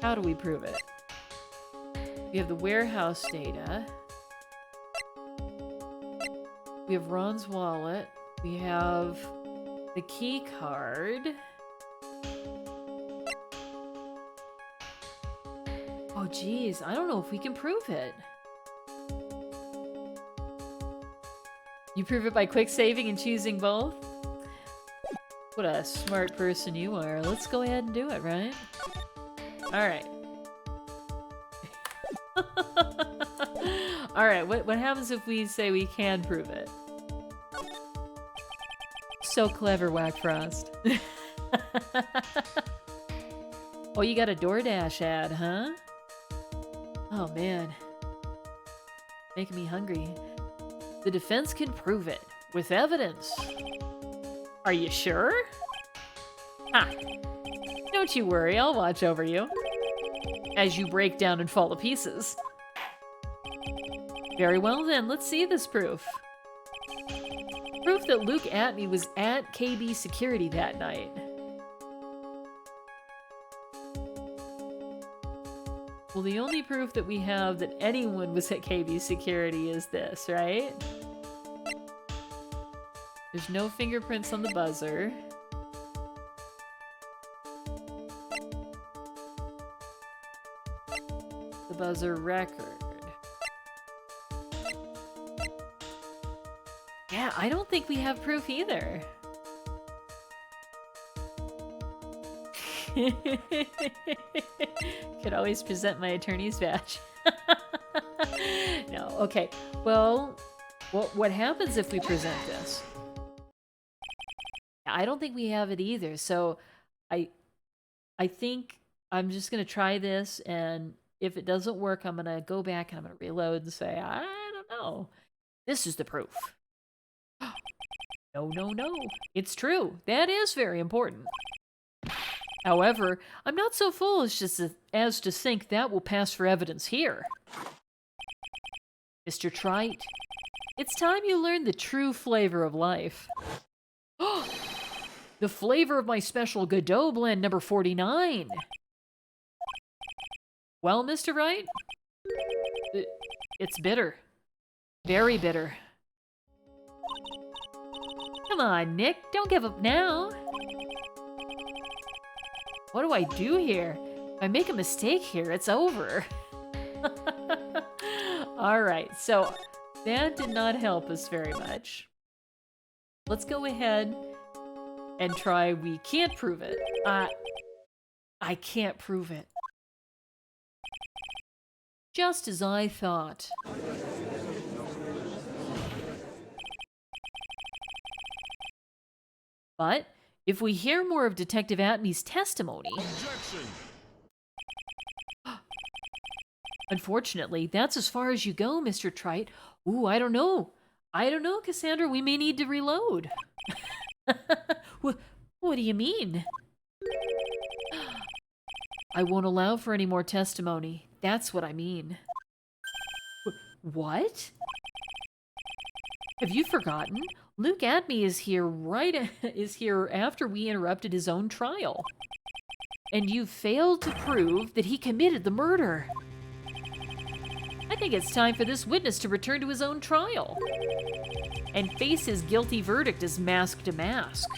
How do we prove it? We have the warehouse data. We have Ron's wallet. We have the key card. Oh geez, I don't know if we can prove it. You prove it by quick saving and choosing both? What a smart person you are. Let's go ahead and do it, right? Alright. Alright, what happens if we say we can prove it? So clever, Whackfrost. Oh, you got a DoorDash ad, huh? Oh man. Making me hungry. The defense can prove it, with evidence. Are you sure? Ha! Don't you worry, I'll watch over you. As you break down and fall to pieces. Very well then, let's see this proof. Proof that Luke Atme was at KB Security that night. Well, the only proof that we have that anyone was at KB Security is this, right? There's no fingerprints on the buzzer. The buzzer record. Yeah, I don't think we have proof either. Could always present my attorney's badge. No, okay. Well, what happens if we present this? I don't think we have it either, so I think I'm just gonna try this, and if it doesn't work, I'm gonna go back and I'm gonna reload and say, I don't know. This is the proof. No, no, no. It's true. That is very important. However, I'm not so foolish as to think that will pass for evidence here. Mr. Trite, it's time you learned the true flavor of life. The flavor of my special Godot blend number 49. Well, Mr. Wright? It's bitter. Very bitter. Come on, Nick. Don't give up now. What do I do here? If I make a mistake here, it's over. Alright, so that did not help us very much. Let's go ahead and try we can't prove it. I can't prove it. Just as I thought. But if we hear more of Detective Atmey's testimony... Objection! Unfortunately, that's as far as you go, Mr. Trite. Ooh, I don't know. I don't know, Cassandra. We may need to reload. What do you mean? I won't allow for any more testimony. That's what I mean. What? Have you forgotten? Luke Atmey is here after we interrupted his own trial. And you failed to prove that he committed the murder. I think it's time for this witness to return to his own trial and face his guilty verdict as mask to mask.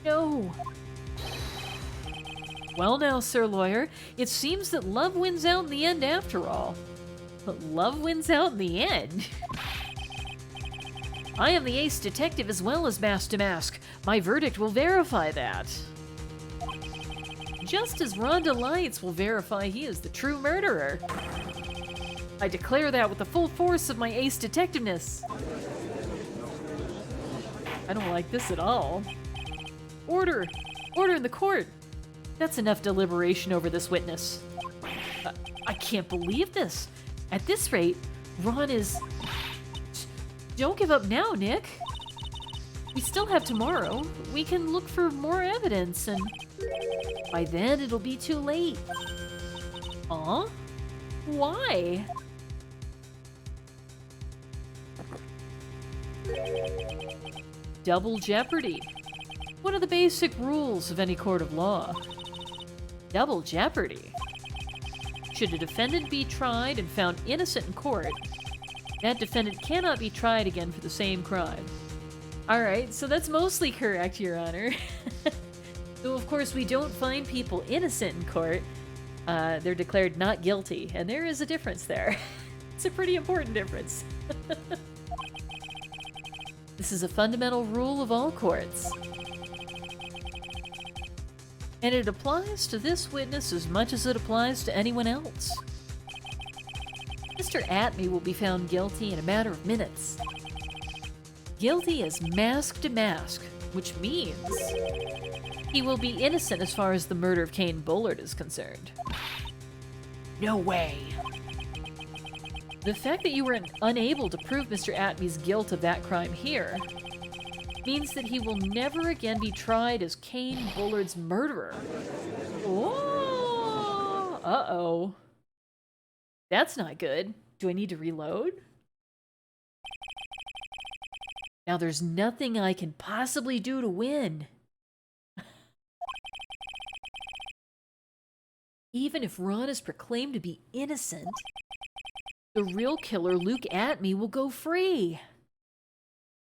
No. Well now, Sir Lawyer, it seems that love wins out in the end after all. But love wins out in the end? I am the ace detective as well as mask to mask. My verdict will verify that. Just as Rhonda Lights will verify he is the true murderer. I declare that with the full force of my ace detectiveness. I don't like this at all. Order! Order in the court! That's enough deliberation over this witness. I can't believe this. At this rate, Ron is... Don't give up now, Nick. We still have tomorrow. We can look for more evidence, and by then it'll be too late. Aw? Why? Double jeopardy. One of the basic rules of any court of law. Double jeopardy. Should a defendant be tried and found innocent in court, that defendant cannot be tried again for the same crime. Alright, so that's mostly correct, Your Honor. Though, of course, we don't find people innocent in court. They're declared not guilty, and there is a difference there. It's a pretty important difference. This is a fundamental rule of all courts. And it applies to this witness as much as it applies to anyone else. Mr. Atmey will be found guilty in a matter of minutes. Guilty as mask to mask, which means he will be innocent as far as the murder of Kane Bullard is concerned. No way. The fact that you were unable to prove Mr. Atmey's guilt of that crime here means that he will never again be tried as Kane Bullard's murderer. Oh, uh-oh. That's not good. Do I need to reload? Now there's nothing I can possibly do to win. Even if Ron is proclaimed to be innocent, the real killer, Luke Atmey, will go free.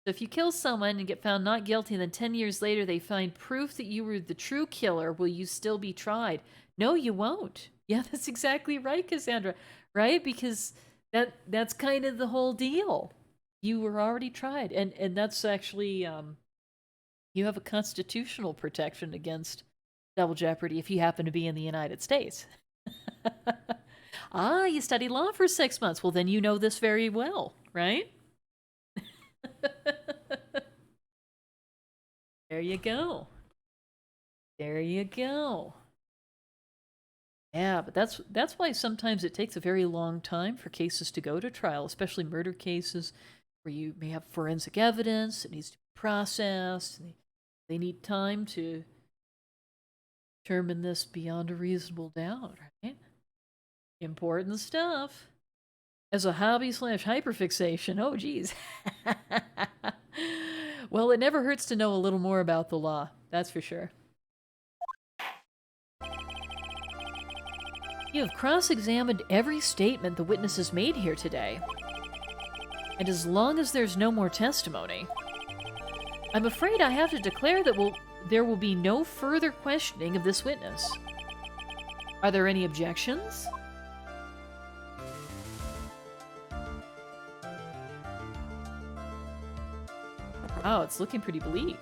So if you kill someone and get found not guilty, and then 10 years later they find proof that you were the true killer, will you still be tried? No, you won't. Yeah, that's exactly right, Cassandra. Right? Because that's kind of the whole deal. You were already tried. And that's actually, you have a constitutional protection against double jeopardy if you happen to be in the United States. Ah, you studied law for 6 months. Well, then you know this very well, right? There you go. There you go. Yeah, but that's why sometimes it takes a very long time for cases to go to trial, especially murder cases where you may have forensic evidence, it needs to be processed, and they need time to determine this beyond a reasonable doubt, right? Important stuff. As a hobby slash hyperfixation, oh geez. Well, it never hurts to know a little more about the law, that's for sure. You have cross-examined every statement the witnesses made here today. And as long as there's no more testimony, I'm afraid I have to declare that there will be no further questioning of this witness. Are there any objections? Wow, it's looking pretty bleak.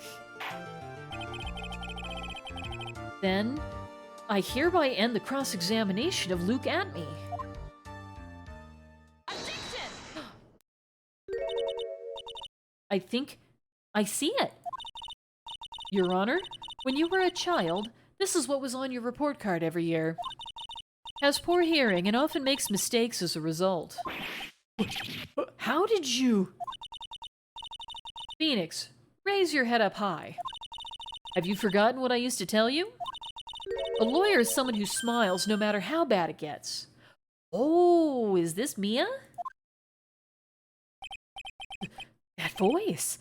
Then, I hereby end the cross-examination of Luke Atme. Objection! I think I see it. Your Honor, when you were a child, this is what was on your report card every year. Has poor hearing and often makes mistakes as a result. How did you... Phoenix, raise your head up high. Have you forgotten what I used to tell you? A lawyer is someone who smiles no matter how bad it gets. Oh, is this Mia? That voice.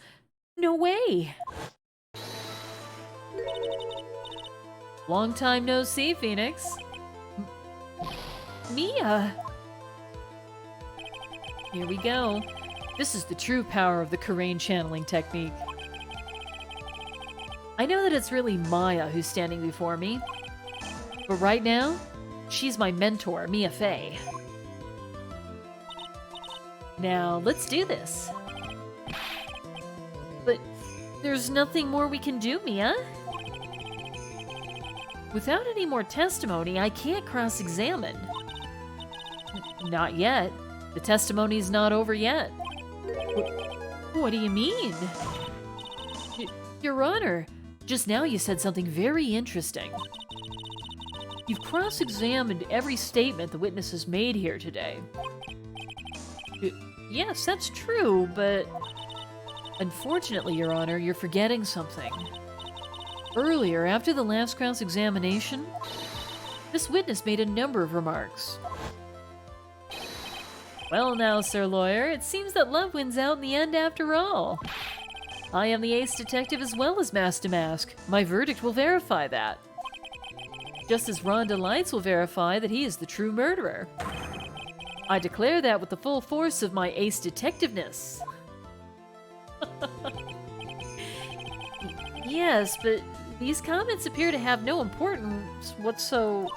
No way. Long time no see, Phoenix. Mia. Here we go. This is the true power of the Karain channeling technique. I know that it's really Maya who's standing before me, but right now, she's my mentor, Mia Fey. Now, let's do this. But there's nothing more we can do, Mia. Without any more testimony, I can't cross-examine. Not yet. The testimony's not over yet. What do you mean? Your Honor, just now you said something very interesting. You've cross-examined every statement the witness has made here today. Yes, that's true, but... Unfortunately, Your Honor, you're forgetting something. Earlier, after the last cross-examination, this witness made a number of remarks. Well now, Sir Lawyer, it seems that love wins out in the end after all. I am the ace detective as well as Master Mask. My verdict will verify that. Just as Rhonda Lights will verify that he is the true murderer. I declare that with the full force of my ace detectiveness. Yes, but these comments appear to have no importance whatsoever.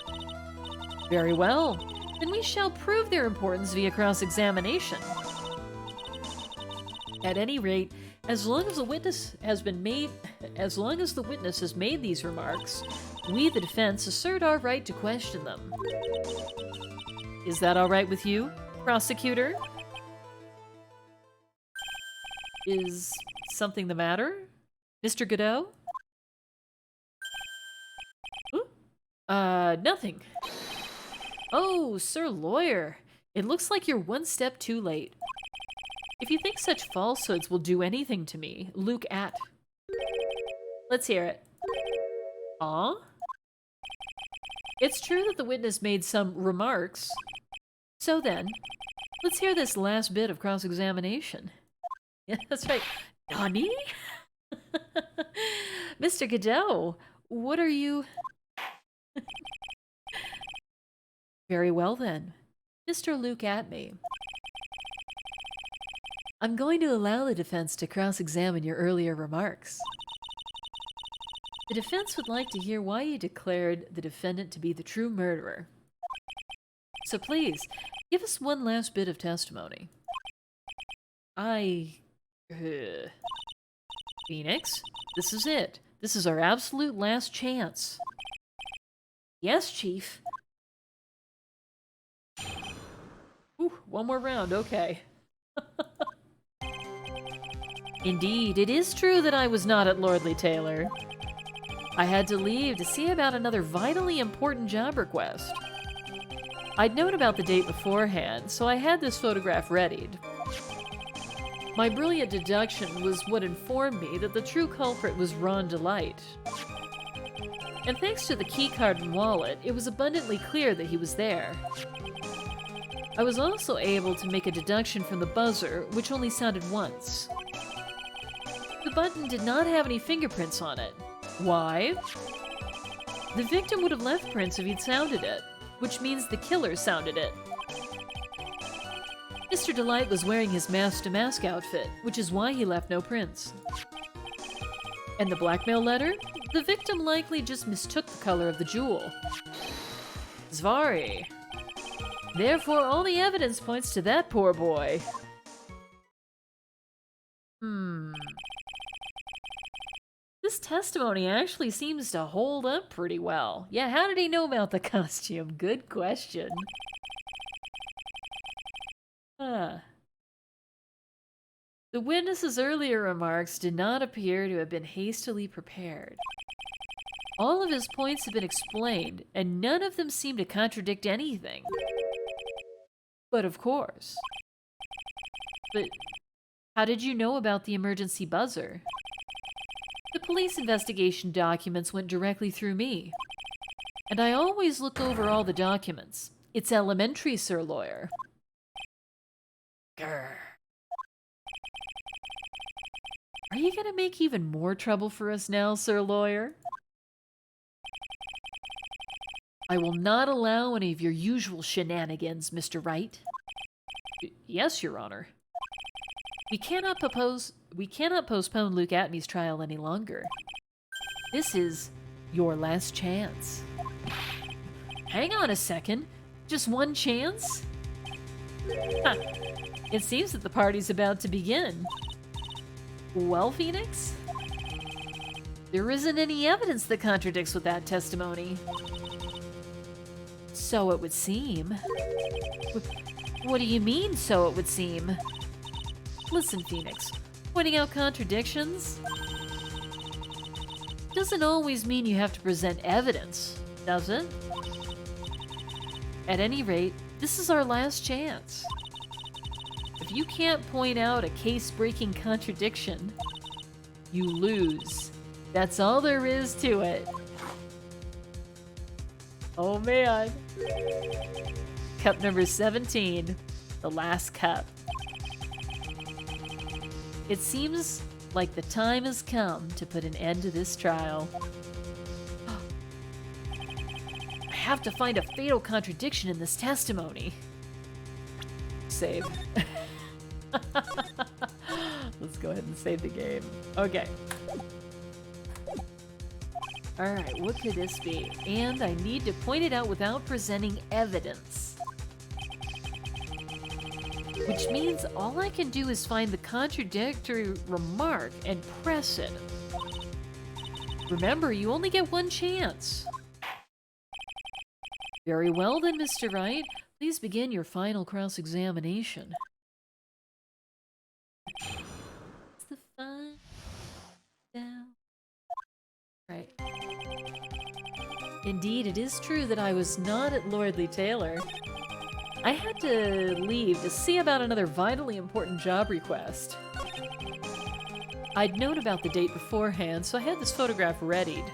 Very well. Then we shall prove their importance via cross-examination. At any rate, as long as the witness has made these remarks, we, the defense, assert our right to question them. Is that all right with you, prosecutor? Is something the matter, Mr. Godot? Ooh. Nothing. Oh, Sir Lawyer, it looks like you're one step too late. If you think such falsehoods will do anything to me, Luke at. Let's hear it. Aw? It's true that the witness made some remarks. So then, let's hear this last bit of cross-examination. Yeah, that's right. Nani? Mr. Godot, what are you... Very well then. Mr. Luke Atme. I'm going to allow the defense to cross-examine your earlier remarks. The defense would like to hear why you declared the defendant to be the true murderer. So please, give us one last bit of testimony. Phoenix, this is it. This is our absolute last chance. Yes, Chief. Ooh, one more round, okay. Indeed, it is true that I was not at Lordly Taylor. I had to leave to see about another vitally important job request. I'd known about the date beforehand, so I had this photograph readied. My brilliant deduction was what informed me that the true culprit was Ron Delight. And thanks to the keycard and wallet, it was abundantly clear that he was there. I was also able to make a deduction from the buzzer, which only sounded once. The button did not have any fingerprints on it. Why? The victim would have left prints if he'd sounded it, which means the killer sounded it. Mr. Delight was wearing his mask-to-mask outfit, which is why he left no prints. And the blackmail letter? The victim likely just mistook the color of the jewel. Zvari. Therefore, all the evidence points to that poor boy. This testimony actually seems to hold up pretty well. Yeah, how did he know about the costume? Good question. The witness's earlier remarks did not appear to have been hastily prepared. All of his points have been explained, and none of them seem to contradict anything. But of course. But how did you know about the emergency buzzer? The police investigation documents went directly through me. And I always look over all the documents. It's elementary, Sir Lawyer. Grr. Are you gonna make even more trouble for us now, Sir Lawyer? I will not allow any of your usual shenanigans, Mr. Wright. Yes, Your Honor. We cannot postpone Luke Atmey's trial any longer. This is your last chance. Hang on a second. Just one chance? Huh. It seems that the party's about to begin. Well, Phoenix? There isn't any evidence that contradicts with that testimony. So it would seem. What do you mean, so it would seem? Listen, Phoenix, pointing out contradictions doesn't always mean you have to present evidence, does it? At any rate, this is our last chance. If you can't point out a case-breaking contradiction, you lose. That's all there is to it. Oh man. Cup number 17, the last cup. It seems like the time has come to put an end to this trial. I have to find a fatal contradiction in this testimony. Save. Let's go ahead and save the game. Okay. Alright, what could this be? And I need to point it out without presenting evidence. Which means all I can do is find the contradictory remark and press it. Remember, you only get one chance. Very well then, Mr. Wright. Please begin your final cross-examination. It's the fun down. Right. Indeed, it is true that I was not at Lordly Taylor. I had to leave to see about another vitally important job request. I'd known about the date beforehand, so I had this photograph readied.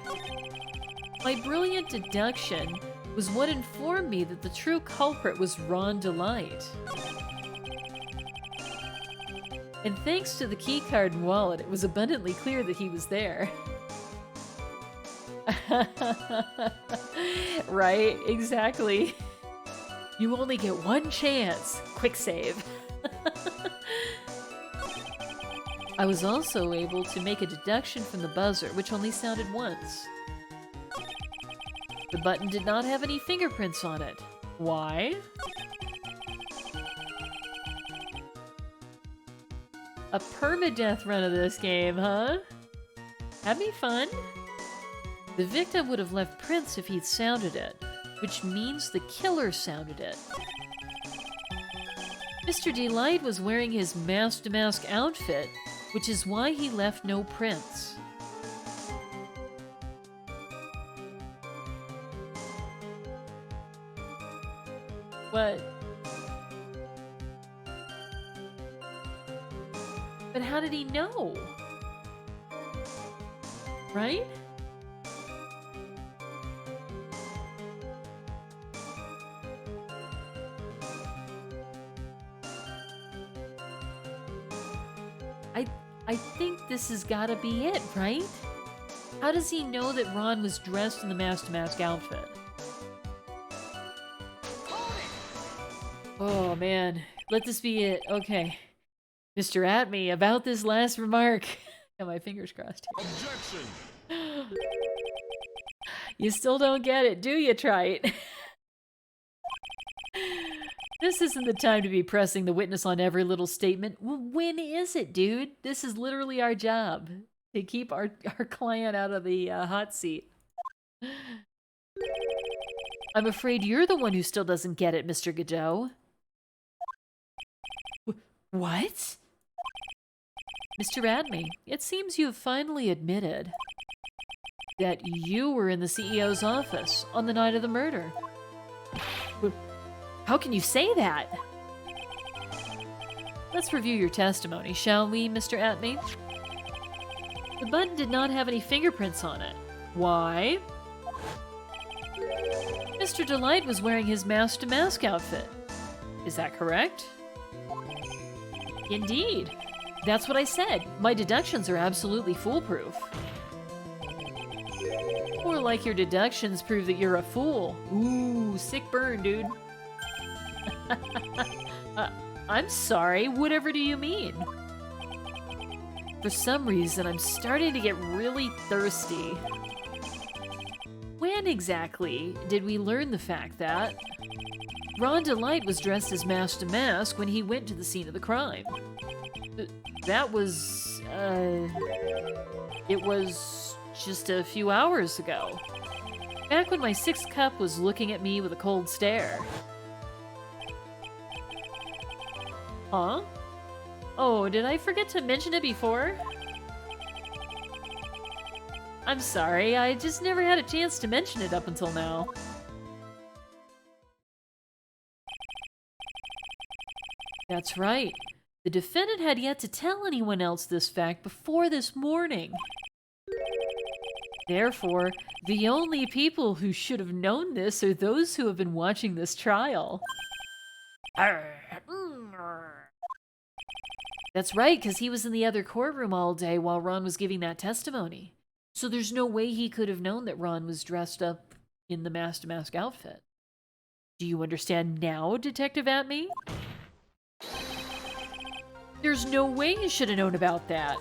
My brilliant deduction was what informed me that the true culprit was Ron Delight. And thanks to the keycard and wallet, it was abundantly clear that he was there. Right, exactly. You only get one chance. Quick save. I was also able to make a deduction from the buzzer, which only sounded once. The button did not have any fingerprints on it. Why? A permadeath run of this game, huh? Having fun? The victim would have left prints if he'd sounded it, which means the killer sounded it. Mr. Delight was wearing his mask-to-mask outfit, which is why he left no prints. But how did he know? Right? I think this has gotta be it, right? How does he know that Ron was dressed in the mask-to-mask outfit? Oh man, let this be it. Okay. Mr. Atme, about this last remark. Got my fingers crossed here. Objection! You still don't get it, do you, Trite? This isn't the time to be pressing the witness on every little statement. Well, when is it, dude? This is literally our job. To keep our client out of the hot seat. I'm afraid you're the one who still doesn't get it, Mr. Godot. What? Mr. Atme, it seems you have finally admitted that you were in the CEO's office on the night of the murder. How can you say that? Let's review your testimony, shall we, Mr. Atme? The button did not have any fingerprints on it. Why? Mr. Delight was wearing his mask-to-mask outfit. Is that correct? Indeed. That's what I said. My deductions are absolutely foolproof. More like your deductions prove that you're a fool. Ooh, sick burn, dude. I'm sorry, whatever do you mean? For some reason, I'm starting to get really thirsty. When exactly did we learn the fact that Ron Delight was dressed as mask to mask when he went to the scene of the crime? That was, it was just a few hours ago. Back when my sixth cup was looking at me with a cold stare. Huh? Oh, did I forget to mention it before? I'm sorry, I just never had a chance to mention it up until now. That's right. The defendant had yet to tell anyone else this fact before this morning. Therefore, the only people who should have known this are those who have been watching this trial. That's right, because he was in the other courtroom all day while Ron was giving that testimony. So there's no way he could have known that Ron was dressed up in the mask-to-mask outfit. Do you understand now, Detective Atme? There's no way you should have known about that.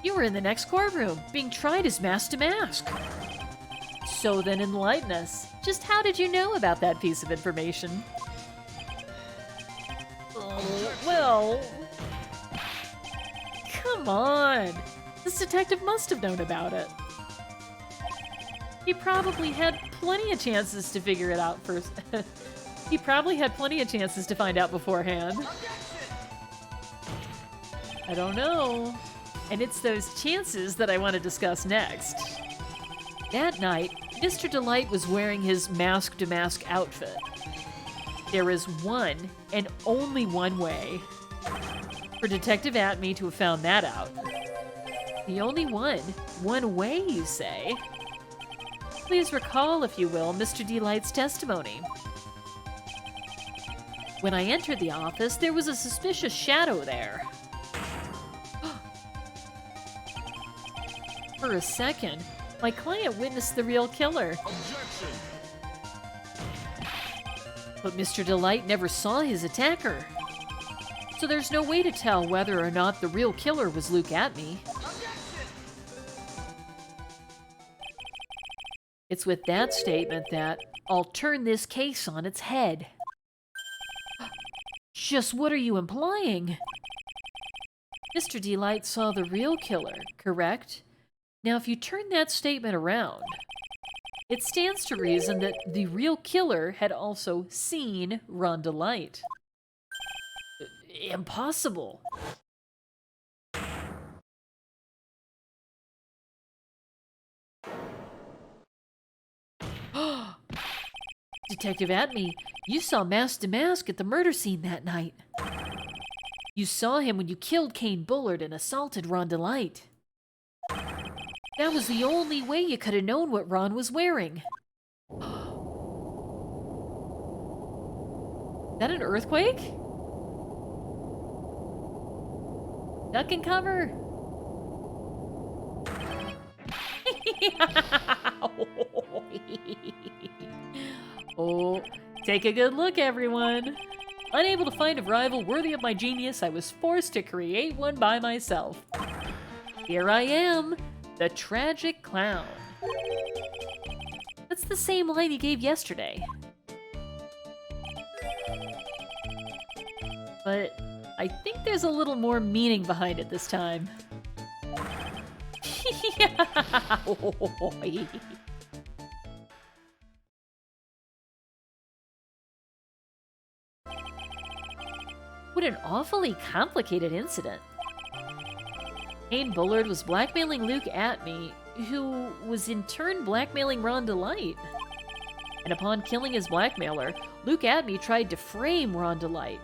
You were in the next courtroom, being tried as mask-to-mask. So then enlighten us. Just how did you know about that piece of information? Well... Come on! This detective must have known about it. He probably had plenty of chances to figure it out first. He probably had plenty of chances to find out beforehand. I don't know. And it's those chances that I want to discuss next. That night, Mr. Delight was wearing his mask-to-mask outfit. There is one, and only one way, for Detective Atme to have found that out. The only one. One way, you say? Please recall, if you will, Mr. Delight's testimony. When I entered the office, there was a suspicious shadow there. For a second, my client witnessed the real killer. Objection. But Mr. Delight never saw his attacker. So there's no way to tell whether or not the real killer was Luke Atme. It's with that statement that I'll turn this case on its head. Just what are you implying? Mr. Delight saw the real killer, correct? Now, if you turn that statement around, it stands to reason that the real killer had also seen Ron Delight. Impossible. Detective Atme, you saw Mask to Mask at the murder scene that night. You saw him when you killed Kane Bullard and assaulted Ron Delight. That was the only way you could have known what Ron was wearing. Is that an earthquake? Duck and cover. Oh, take a good look, everyone. Unable to find a rival worthy of my genius, I was forced to create one by myself. Here I am, the tragic clown. That's the same line he gave yesterday. But I think there's a little more meaning behind it this time. What an awfully complicated incident. Kane Bullard was blackmailing Luke Atme, who was in turn blackmailing Ron Delight. And upon killing his blackmailer, Luke Atme tried to frame Ron Delight.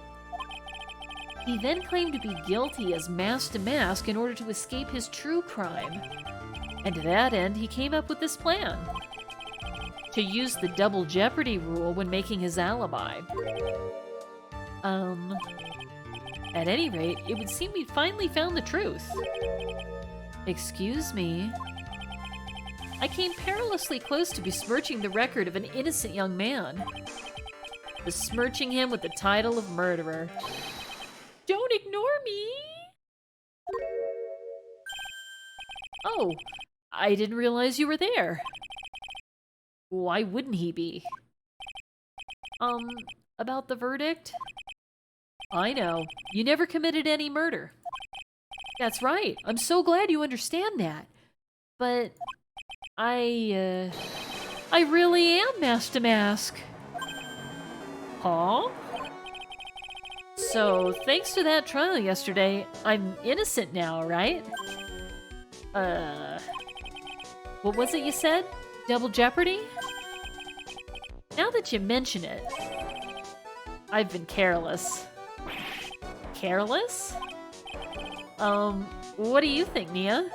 He then claimed to be guilty as Mask to Mask in order to escape his true crime. And to that end, he came up with this plan. To use the double jeopardy rule when making his alibi. At any rate, it would seem we'd finally found the truth. Excuse me. I came perilously close to besmirching the record of an innocent young man. Besmirching him with the title of murderer. Don't ignore me! Oh, I didn't realize you were there. Why wouldn't he be? About the verdict? I know. You never committed any murder. That's right. I'm so glad you understand that. But I really am Mask to Mask. Huh? So, thanks to that trial yesterday, I'm innocent now, right? What was it you said? Double jeopardy? Now that you mention it, I've been careless. Careless? What do you think, Nia?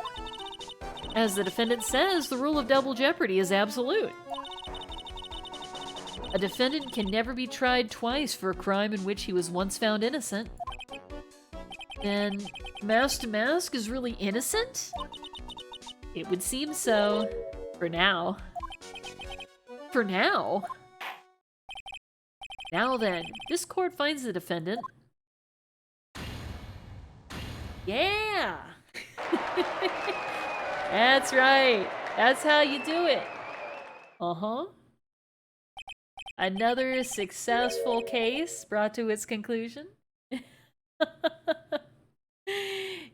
As the defendant says, the rule of double jeopardy is absolute. A defendant can never be tried twice for a crime in which he was once found innocent. Then, Mask to Mask is really innocent? It would seem so. For now. For now? Now then, this court finds the defendant. Yeah! That's right. That's how you do it. Uh-huh. Another successful case brought to its conclusion.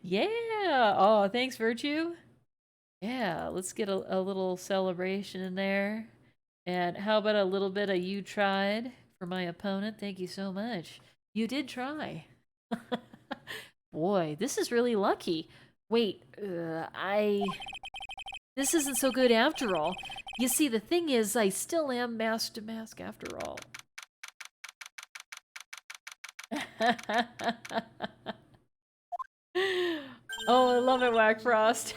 Yeah! Oh, thanks, Virtue. Yeah, let's get a little celebration in there. And how about a little bit of you tried for my opponent? Thank you so much. You did try. Boy, this is really lucky. Wait, this isn't so good after all. You see, the thing is, I still am Mask to Mask after all. Oh, I love it, Whack Frost.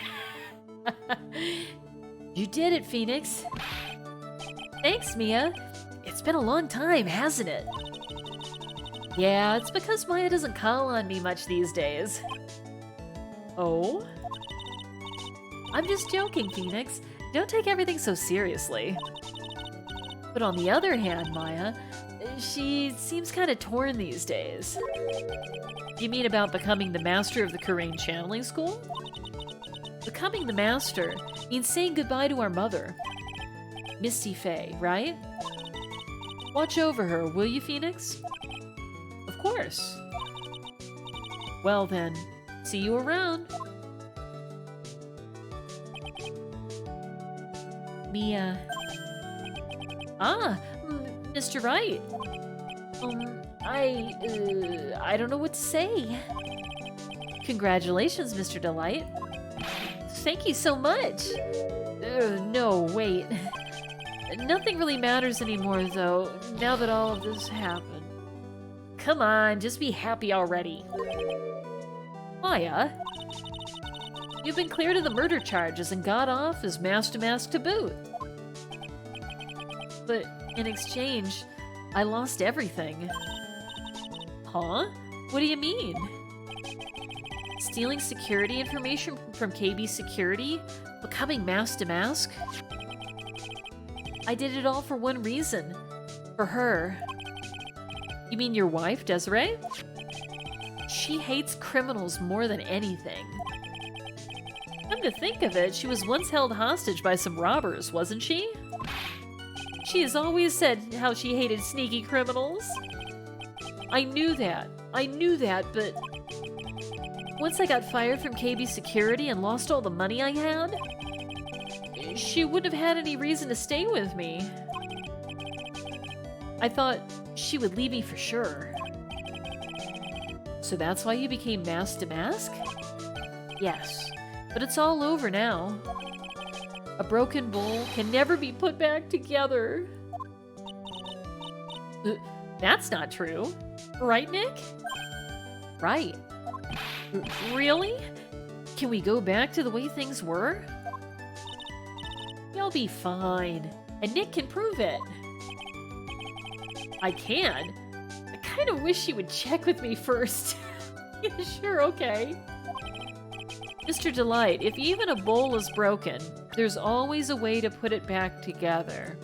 You did it, Phoenix. Thanks, Mia. It's been a long time, hasn't it? Yeah, it's because Maya doesn't call on me much these days. Oh? I'm just joking, Phoenix. Don't take everything so seriously. But on the other hand, Maya, she seems kind of torn these days. You mean about becoming the master of the Kurain channeling school? Becoming the master means saying goodbye to our mother. Misty Faye, right? Watch over her, will you, Phoenix? Of course. Well then, see you around. Mia. Ah, Mr. Wright. I don't know what to say. Congratulations, Mr. Delight. Thank you so much. No, wait. Nothing really matters anymore, though, now that all of this happened. Come on, just be happy already. Maya, you've been cleared of the murder charges and got off as mask to boot. But in exchange, I lost everything. Huh? What do you mean? Stealing security information from KB Security? Becoming mask to mask? I did it all for one reason. For her. You mean your wife, DrC? She hates criminals more than anything. Come to think of it, she was once held hostage by some robbers, wasn't she? She has always said how she hated sneaky criminals. I knew that, but once I got fired from KB Security and lost all the money I had, she wouldn't have had any reason to stay with me. I thought she would leave me for sure. So that's why you became mask to mask? Yes, but it's all over now. A broken bowl can never be put back together. That's not true. Right, Nick? Right. Really? Can we go back to the way things were? You'll be fine, and Nick can prove it. I can? I kind of wish you would check with me first. Yeah, sure, okay. Mr. Delight, if even a bowl is broken, there's always a way to put it back together.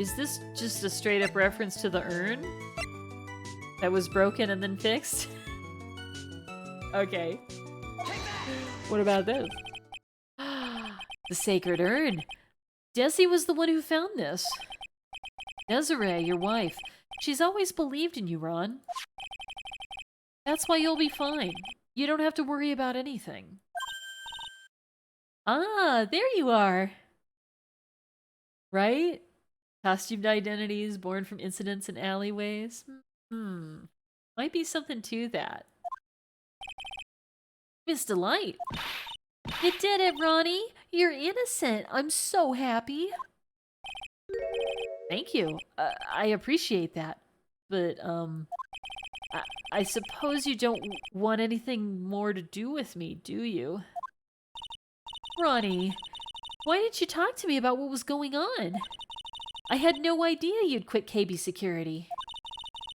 Is this just a straight-up reference to the urn? That was broken and then fixed? Okay. What about this? The sacred urn. DrC was the one who found this. Desiree, your wife. She's always believed in you, Ron. That's why you'll be fine. You don't have to worry about anything. Ah, there you are. Right? Costumed identities born from incidents in alleyways. Might be something to that. Miss Delight. You did it, Ronnie. You're innocent. I'm so happy. Thank you. I appreciate that. But, I suppose you don't want anything more to do with me, do you? Ronnie, why didn't you talk to me about what was going on? I had no idea you'd quit KB Security.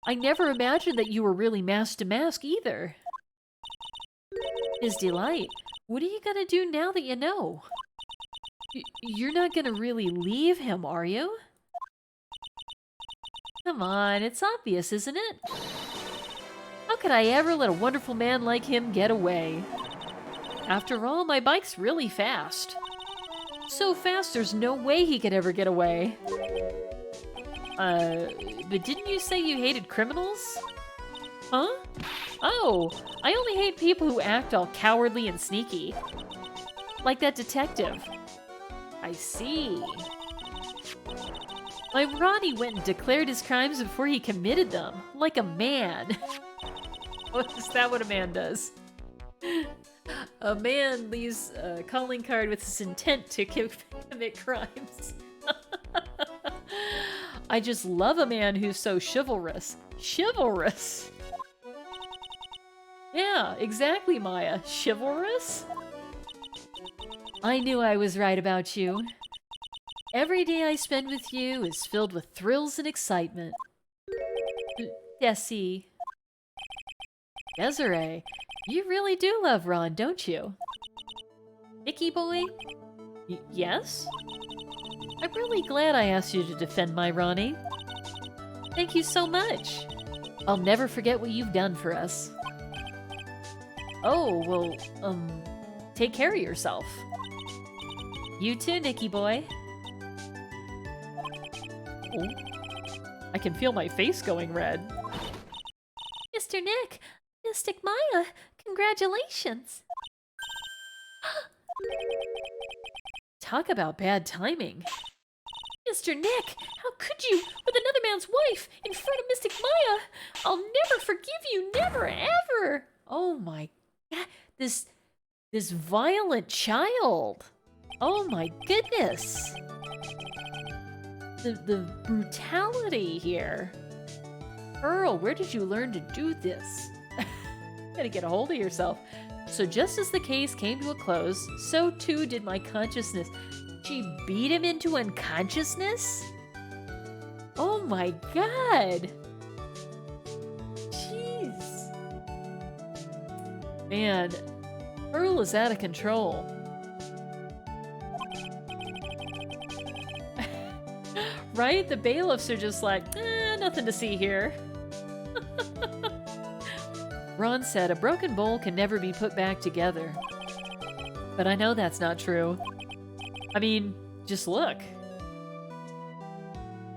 I never imagined that you were really mask to mask either. Ms. Delight, what are you gonna do now that you know? You're not gonna really leave him, are you? Come on, it's obvious, isn't it? How could I ever let a wonderful man like him get away? After all, my bike's really fast. So fast there's no way he could ever get away. But didn't you say you hated criminals? Huh? Oh, I only hate people who act all cowardly and sneaky. Like that detective. I see. My Ronnie went and declared his crimes before he committed them, like a man. Is that what a man does? A man leaves a calling card with his intent to commit crimes. I just love a man who's so chivalrous. Chivalrous! Yeah, exactly, Maya. Chivalrous? I knew I was right about you. Every day I spend with you is filled with thrills and excitement. DrC. Desiree, you really do love Ron, don't you? Nicky boy? Yes? I'm really glad I asked you to defend my Ronnie. Thank you so much. I'll never forget what you've done for us. Oh, well, take care of yourself. You too, Nicky boy. Oh, I can feel my face going red. Mr. Nick, Mystic Maya, congratulations. Talk about bad timing. Mr. Nick, how could you, with another man's wife, in front of Mystic Maya? I'll never forgive you, never, ever. Oh my God, this violent child. Oh my goodness! The brutality here. Pearl, where did you learn to do this? Gotta get a hold of yourself. So just as the case came to a close, so too did my consciousness. She beat him into unconsciousness? Oh my god! Jeez. Man, Pearl is out of control. Right? The bailiffs are just like, nothing to see here. Ron said a broken bowl can never be put back together. But I know that's not true. I mean, just look.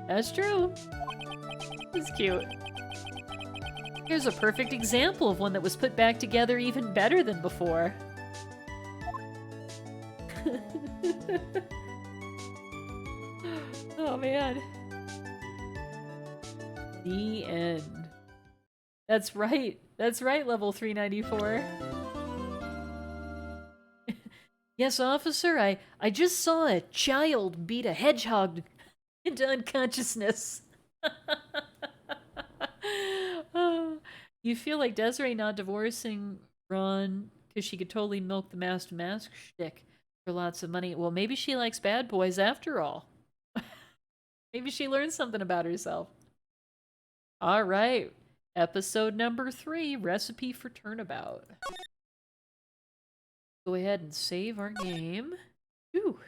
That's true. It's cute. Here's a perfect example of one that was put back together even better than before. Oh man. The end. That's right. That's right, level 394. Yes, officer, I just saw a child beat a hedgehog into unconsciousness. Oh, you feel like Desiree not divorcing Ron because she could totally milk the mask to mask shtick for lots of money. Well, maybe she likes bad boys after all. Maybe she learned something about herself. All right. Episode number 3, Recipe for Turnabout. Go ahead and save our game. Ooh.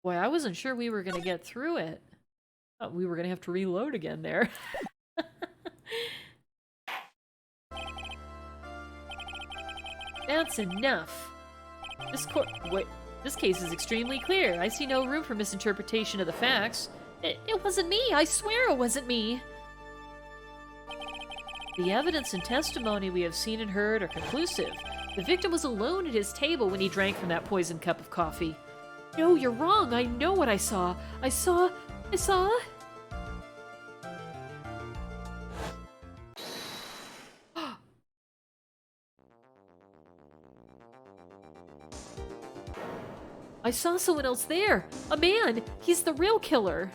Boy, I wasn't sure we were going to get through it. Thought we were going to have to reload again there. That's enough. This case is extremely clear. I see no room for misinterpretation of the facts. It wasn't me. I swear it wasn't me. The evidence and testimony we have seen and heard are conclusive. The victim was alone at his table when he drank from that poisoned cup of coffee. No, you're wrong. I know what I saw. I saw... I saw someone else there. A man. He's the real killer.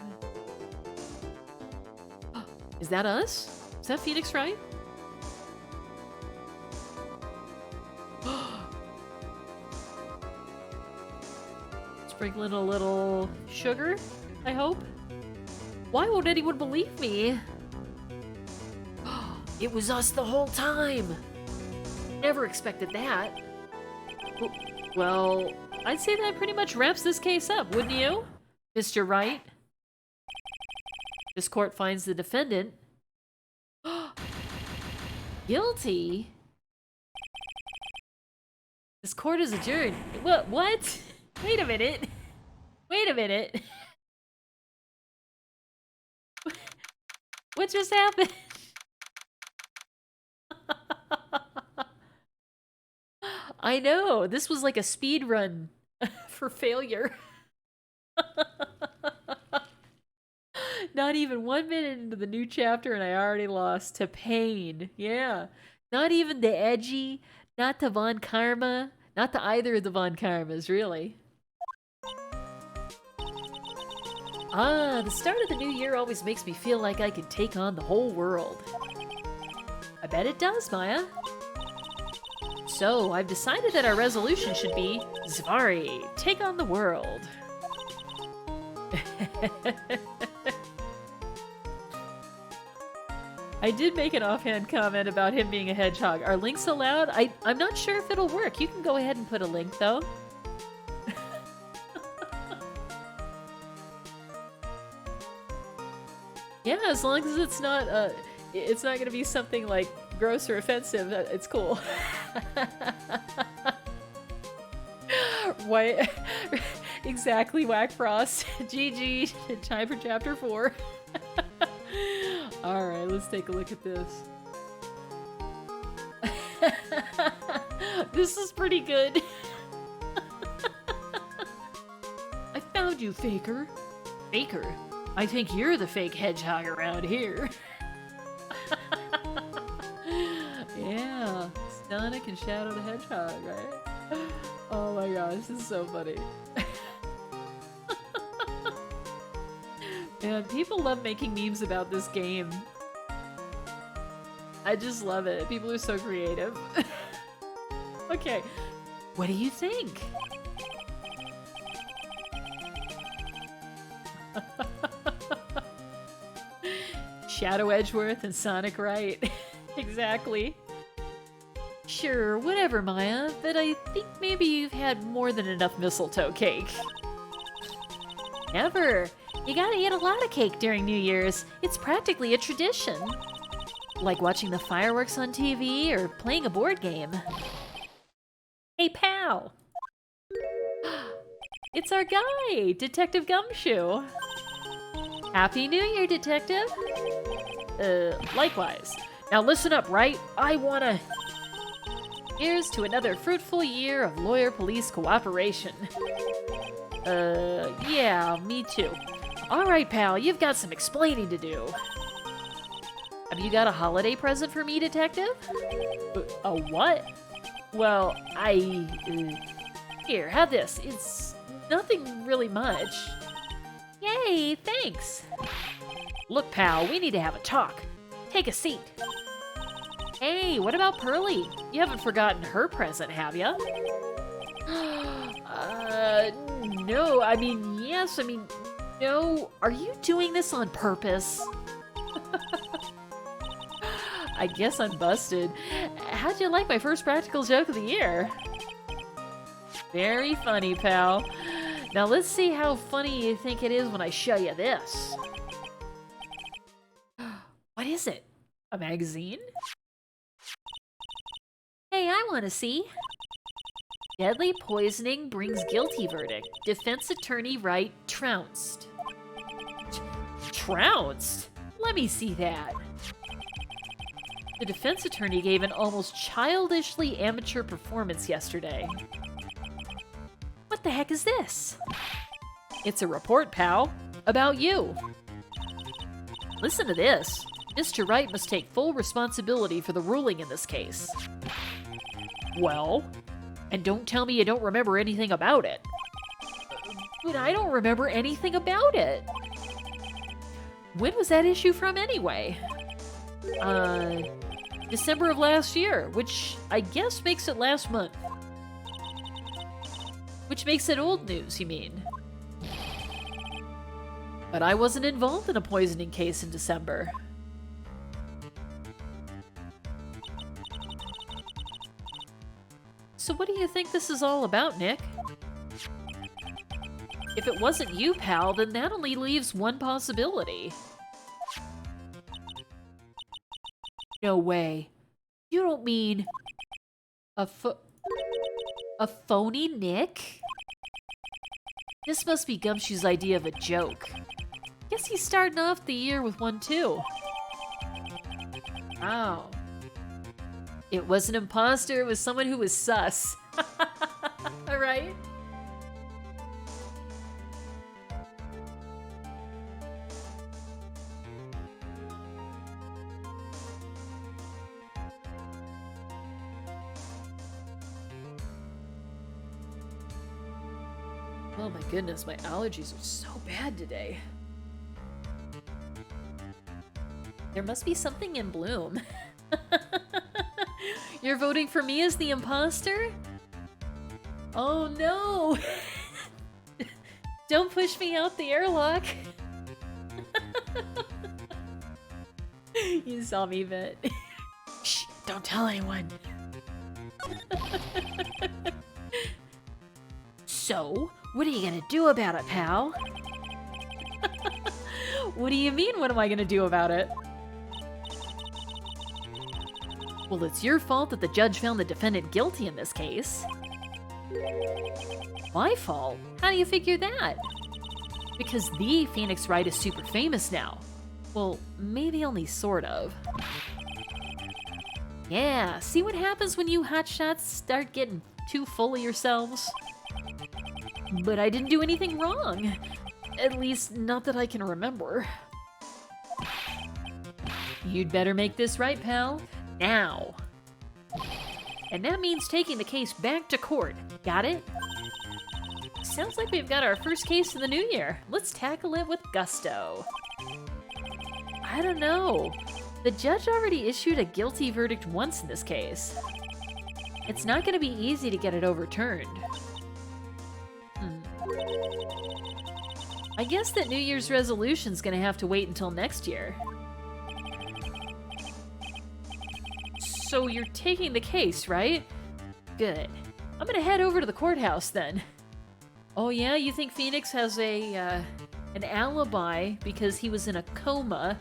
Is that us? Is that Phoenix Wright? Sprinkling a little sugar, I hope. Why won't anyone believe me? It was us the whole time. Never expected that. Well, I'd say that pretty much wraps this case up, wouldn't you, Mr. Wright? This court finds the defendant guilty. This court is adjourned. What? Wait a minute. Wait a minute. What just happened? I know. This was like a speed run for failure. Not even 1 minute into the new chapter and I already lost to Pain. Yeah. Not even the Edgy, not to Von Karma, not to either of the Von Karmas, really. The start of the new year always makes me feel like I could take on the whole world. I bet it does, Maya. So, I've decided that our resolution should be, Zvari, take on the world. I did make an offhand comment about him being a hedgehog. Are links allowed? I'm not sure if it'll work. You can go ahead and put a link, though. Yeah, as long as it's not gonna be something like gross or offensive, it's cool. Why? Exactly, Whack Frost. GG. Time for chapter 4. Alright, let's take a look at this. This is pretty good. I found you, Faker. Faker? I think you're the fake hedgehog around here. Yeah, Sonic and Shadow the Hedgehog, right? Oh my gosh, this is so funny. Yeah, people love making memes about this game. I just love it. People are so creative. Okay, what do you think? Shadow Edgeworth and Sonic Wright. Exactly. Sure, whatever, Maya, but I think maybe you've had more than enough mistletoe cake. Never. You gotta eat a lot of cake during New Year's. It's practically a tradition. Like watching the fireworks on TV or playing a board game. Hey, pal! It's our guy, Detective Gumshoe. Happy New Year, Detective. Likewise. Now listen up, Wright. I wanna... Here's to another fruitful year of lawyer-police cooperation. Yeah, me too. All right, pal, you've got some explaining to do. Have you got a holiday present for me, Detective? A what? Well, Here, have this. It's nothing really much. Yay, thanks. Look, pal, we need to have a talk. Take a seat. Hey, what about Pearly? You haven't forgotten her present, have you? No, yes, no. Are you doing this on purpose? I guess I'm busted. How'd you like my first practical joke of the year? Very funny, pal. Now let's see how funny you think it is when I show you this. What is it? A magazine? Hey, I want to see. Deadly poisoning brings guilty verdict. Defense attorney Wright trounced. Trounced? Let me see that. The defense attorney gave an almost childishly amateur performance yesterday. What the heck is this? It's a report, pal. About you. Listen to this. Mr. Wright must take full responsibility for the ruling in this case. Well? And don't tell me you don't remember anything about it. But I don't remember anything about it. When was that issue from anyway? December of last year, which I guess makes it last month. Which makes it old news, you mean? But I wasn't involved in a poisoning case in December. So what do you think this is all about, Nick? If it wasn't you, pal, then that only leaves one possibility. No way. You don't mean... a phony Nick? This must be Gumshoe's idea of a joke. Guess he's starting off the year with one too. Oh. It was an imposter, it was someone who was sus. Alright? Oh my goodness, my allergies are so bad today. There must be something in bloom. You're voting for me as the imposter? Oh no! Don't push me out the airlock. You saw me, but... Shh, don't tell anyone. So, what are you gonna do about it, pal? What do you mean, what am I gonna do about it? Well, it's your fault that the judge found the defendant guilty in this case. My fault? How do you figure that? Because the Phoenix Wright is super famous now. Well, maybe only sort of. Yeah, see what happens when you hotshots start getting too full of yourselves? But I didn't do anything wrong. At least, not that I can remember. You'd better make this right, pal. Now. And that means taking the case back to court. Got it? sounds like we've got our first case in the new year. Let's tackle it with gusto. I don't know. The judge already issued a guilty verdict once in this case. It's not going to be easy to get it overturned. I guess that New Year's resolution's going to have to wait until next year. So you're taking the case, right? Good. I'm going to head over to the courthouse then. Oh yeah, you think Phoenix has an alibi because he was in a coma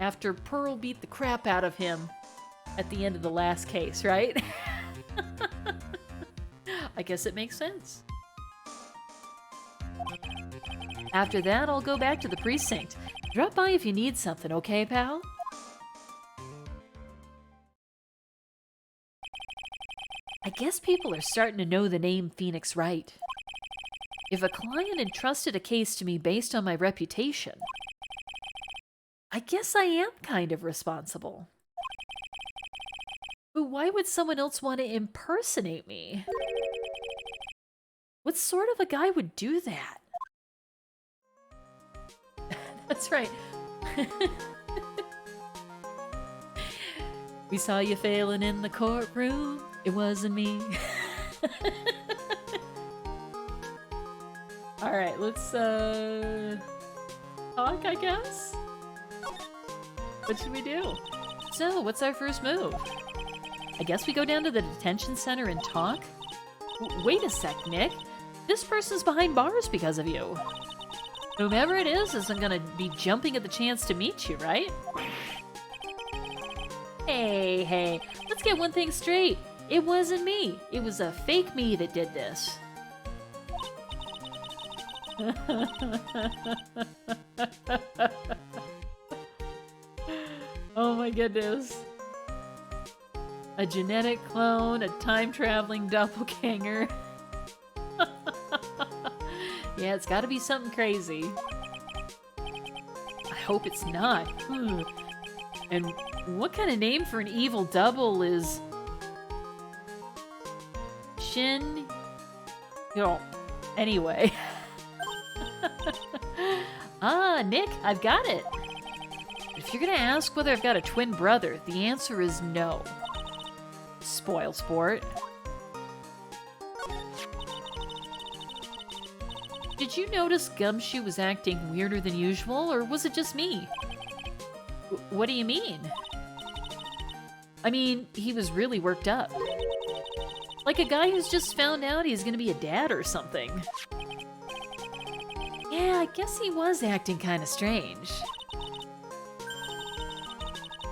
after Pearl beat the crap out of him at the end of the last case, right? I guess it makes sense. After that, I'll go back to the precinct. Drop by if you need something, okay, pal? I guess people are starting to know the name Phoenix Wright. If a client entrusted a case to me based on my reputation, I guess I am kind of responsible. But why would someone else want to impersonate me? What sort of a guy would do that? That's right. We saw you failing in the courtroom. It wasn't me. Alright, let's talk, I guess? What should we do? So, what's our first move? I guess we go down to the detention center and talk? Wait a sec, Nick. This person's behind bars because of you. Whomever it is isn't gonna be jumping at the chance to meet you, right? Hey, let's get one thing straight. It wasn't me. It was a fake me that did this. Oh my goodness. A genetic clone, a time-traveling doppelganger. Yeah, it's gotta be something crazy. I hope it's not. And what kind of name for an evil double is... Shin? Yo. Anyway. Ah, Nick, I've got it. If you're gonna ask whether I've got a twin brother, the answer is no. Spoil sport. Did you notice Gumshoe was acting weirder than usual, or was it just me? What do you mean? I mean, he was really worked up. Like a guy who's just found out he's gonna be a dad or something. Yeah, I guess he was acting kinda strange.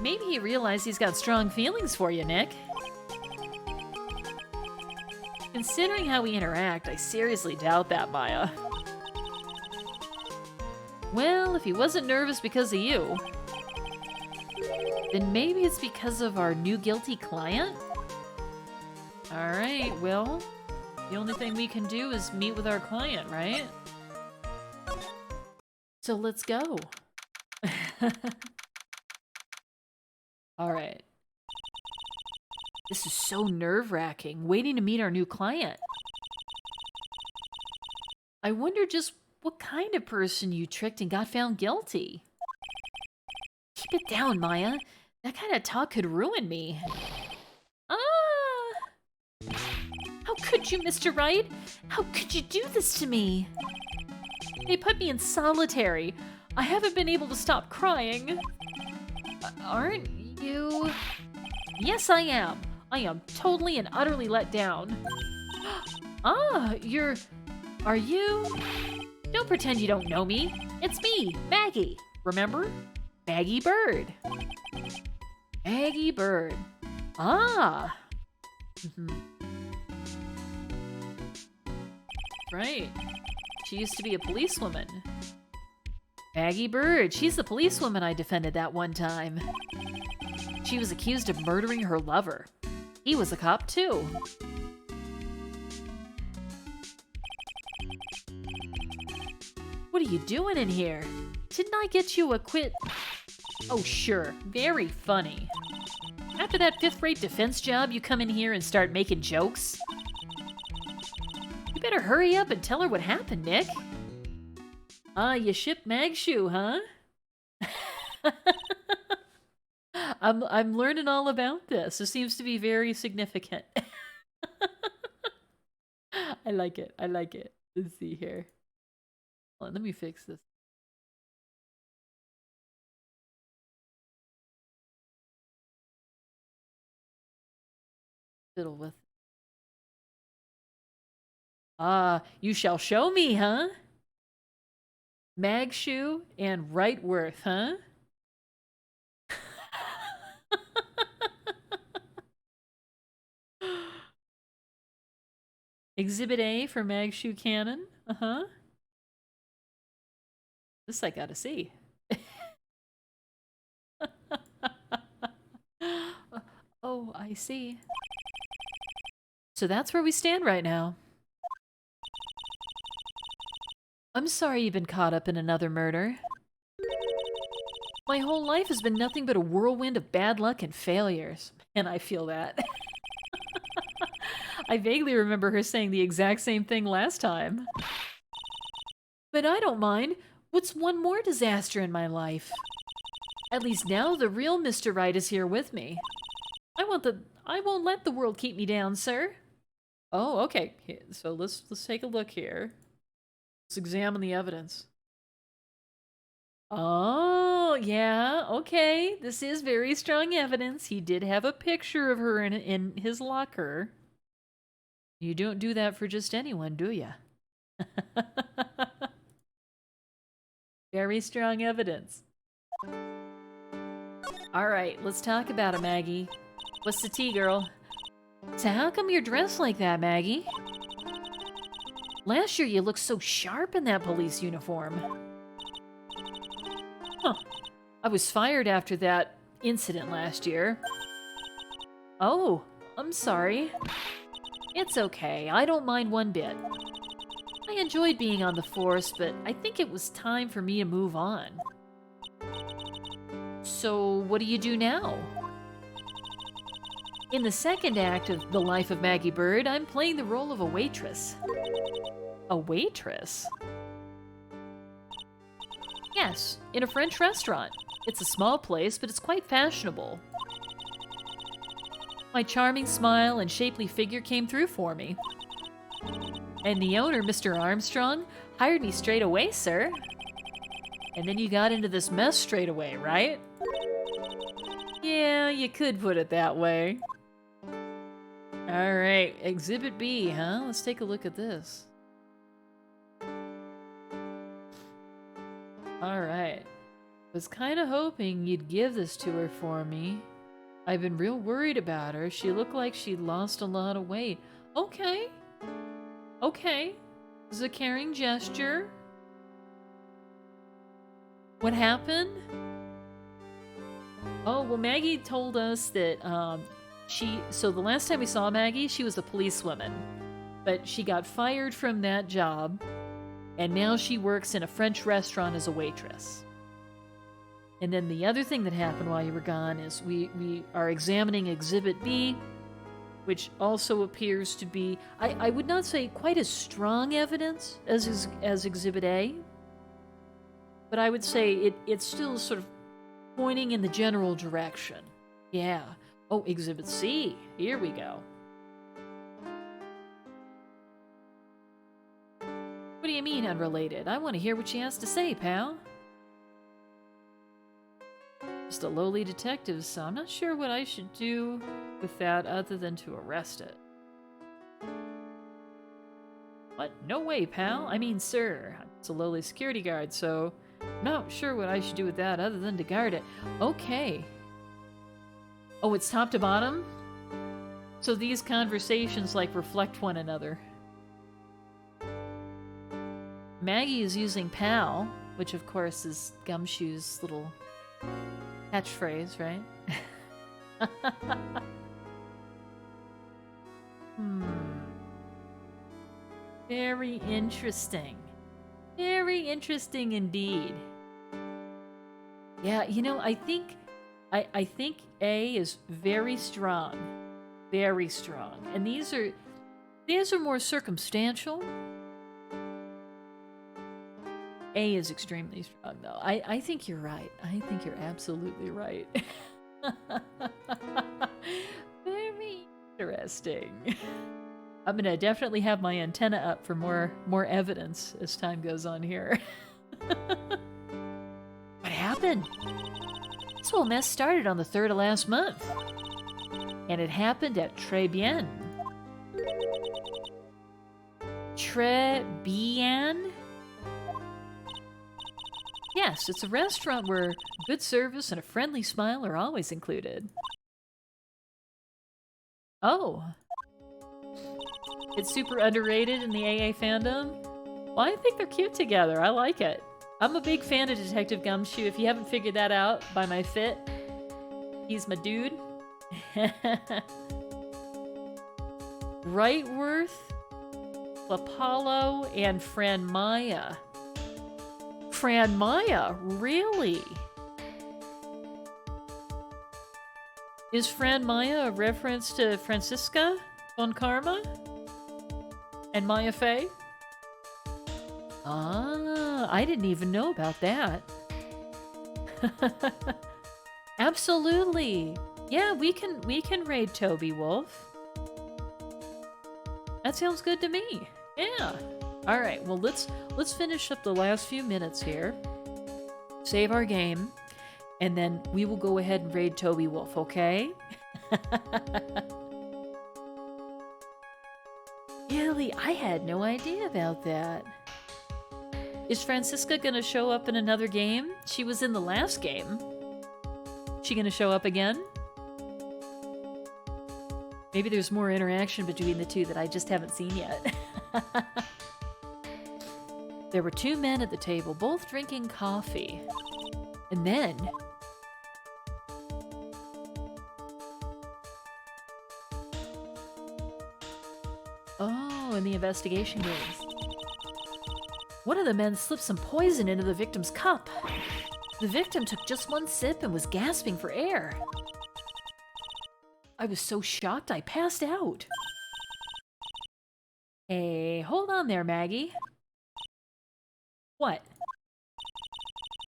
Maybe he realized he's got strong feelings for you, Nick. Considering how we interact, I seriously doubt that, Maya. Well, if he wasn't nervous because of you, then maybe it's because of our new guilty client? Alright, well, the only thing we can do is meet with our client, right? So let's go. Alright. This is so nerve-wracking, waiting to meet our new client. I wonder just what kind of person you tricked and got found guilty. Keep it down, Maya. That kind of talk could ruin me. Ah! How could you, Mr. Wright? How could you do this to me? They put me in solitary. I haven't been able to stop crying. Aren't you? Yes, I am. I am totally and utterly let down. Ah, are you? Don't pretend you don't know me. It's me, Maggie. Remember? Maggie Bird. Maggie Bird. Ah. Right. She used to be a policewoman. Maggie Bird. She's the policewoman I defended that one time. She was accused of murdering her lover. He was a cop too. What are you doing in here? Didn't I get you a quit? Oh sure, very funny. After that fifth-rate defense job, you come in here and start making jokes? You better hurry up and tell her what happened, Nick. Ah, you shipped Magshoe, huh? I'm learning all about this. This seems to be very significant. I like it. I like it. Let's see here. Hold on, let me fix this. Fiddle with. Ah, you shall show me, huh? Magshoe and Wrightworth, huh? Exhibit A for Magshoe Cannon. Uh-huh. This I gotta see. Oh, I see. So that's where we stand right now. I'm sorry you've been caught up in another murder. My whole life has been nothing but a whirlwind of bad luck and failures. And I feel that. I vaguely remember her saying the exact same thing last time. But I don't mind. What's one more disaster in my life? At least now the real Mr. Wright is here with me. I won't let the world keep me down, sir. Oh, okay. So let's take a look here. Let's examine the evidence. Oh, yeah, okay. This is very strong evidence. He did have a picture of her in his locker. You don't do that for just anyone, do you? Very strong evidence. All right, let's talk about it, Maggie. What's the tea, girl? So how come you're dressed like that, Maggie? Last year you looked so sharp in that police uniform. Huh. I was fired after that incident last year. Oh, I'm sorry. It's okay, I don't mind one bit. I enjoyed being on the force, but I think it was time for me to move on. So, what do you do now? In the second act of The Life of Maggie Bird, I'm playing the role of a waitress. A waitress? Yes, in a French restaurant. It's a small place, but it's quite fashionable. My charming smile and shapely figure came through for me. And the owner, Mr. Armstrong, hired me straight away, sir. And then you got into this mess straight away, right? Yeah, you could put it that way. Alright, Exhibit B, huh? Let's take a look at this. Alright. Was kind of hoping you'd give this to her for me. I've been real worried about her. She looked like she'd lost a lot of weight. Okay. Okay. This is a caring gesture. What happened? Oh, well, Maggie told us that so the last time we saw Maggie, she was a policewoman. But she got fired from that job, and now she works in a French restaurant as a waitress. And then the other thing that happened while you were gone is we are examining Exhibit B, which also appears to be, I would not say quite as strong evidence as Exhibit A, but I would say it's still sort of pointing in the general direction. Yeah. Oh, Exhibit C. Here we go. What do you mean unrelated? I want to hear what she has to say, pal. Just a lowly detective, so I'm not sure what I should do with that other than to arrest it. What? No way, pal. I mean, sir. It's a lowly security guard, so I'm not sure what I should do with that other than to guard it. Okay. Oh, it's top to bottom? So these conversations, like, reflect one another. Maggie is using pal, which of course is Gumshoe's little catchphrase, right? Very interesting. Very interesting indeed. Yeah, you know, I think A is very strong. Very strong. And these are These are more circumstantial. A is extremely strong, though. I think you're right. I think you're absolutely right. Very interesting. I'm gonna definitely have my antenna up for more evidence as time goes on here. What happened? This whole mess started on the 3rd of last month. And it happened at Tribien. Tribien? Yes, it's a restaurant where good service and a friendly smile are always included. Oh. It's super underrated in the AA fandom? Well, I think they're cute together. I like it. I'm a big fan of Detective Gumshoe. If you haven't figured that out by my fit, he's my dude. Wrightworth, Lapalo, and Fran Maya. Fran Maya? Really? Is Fran Maya a reference to Francisca von Karma? And Maya Fey? Ah, I didn't even know about that. Absolutely. Yeah, we can raid Toby Wolf. That sounds good to me. Yeah. All right. Well, let's finish up the last few minutes here. Save our game, and then we will go ahead and raid Toby Wolf, okay? Really? I had no idea about that. Is Francisca gonna show up in another game? She was in the last game. She gonna show up again? Maybe there's more interaction between the two that I just haven't seen yet. There were 2 men at the table, both drinking coffee. And then... Oh, and the investigation goes. One of the men slipped some poison into the victim's cup. The victim took just 1 sip and was gasping for air. I was so shocked I passed out. Hey, hold on there, Maggie. What?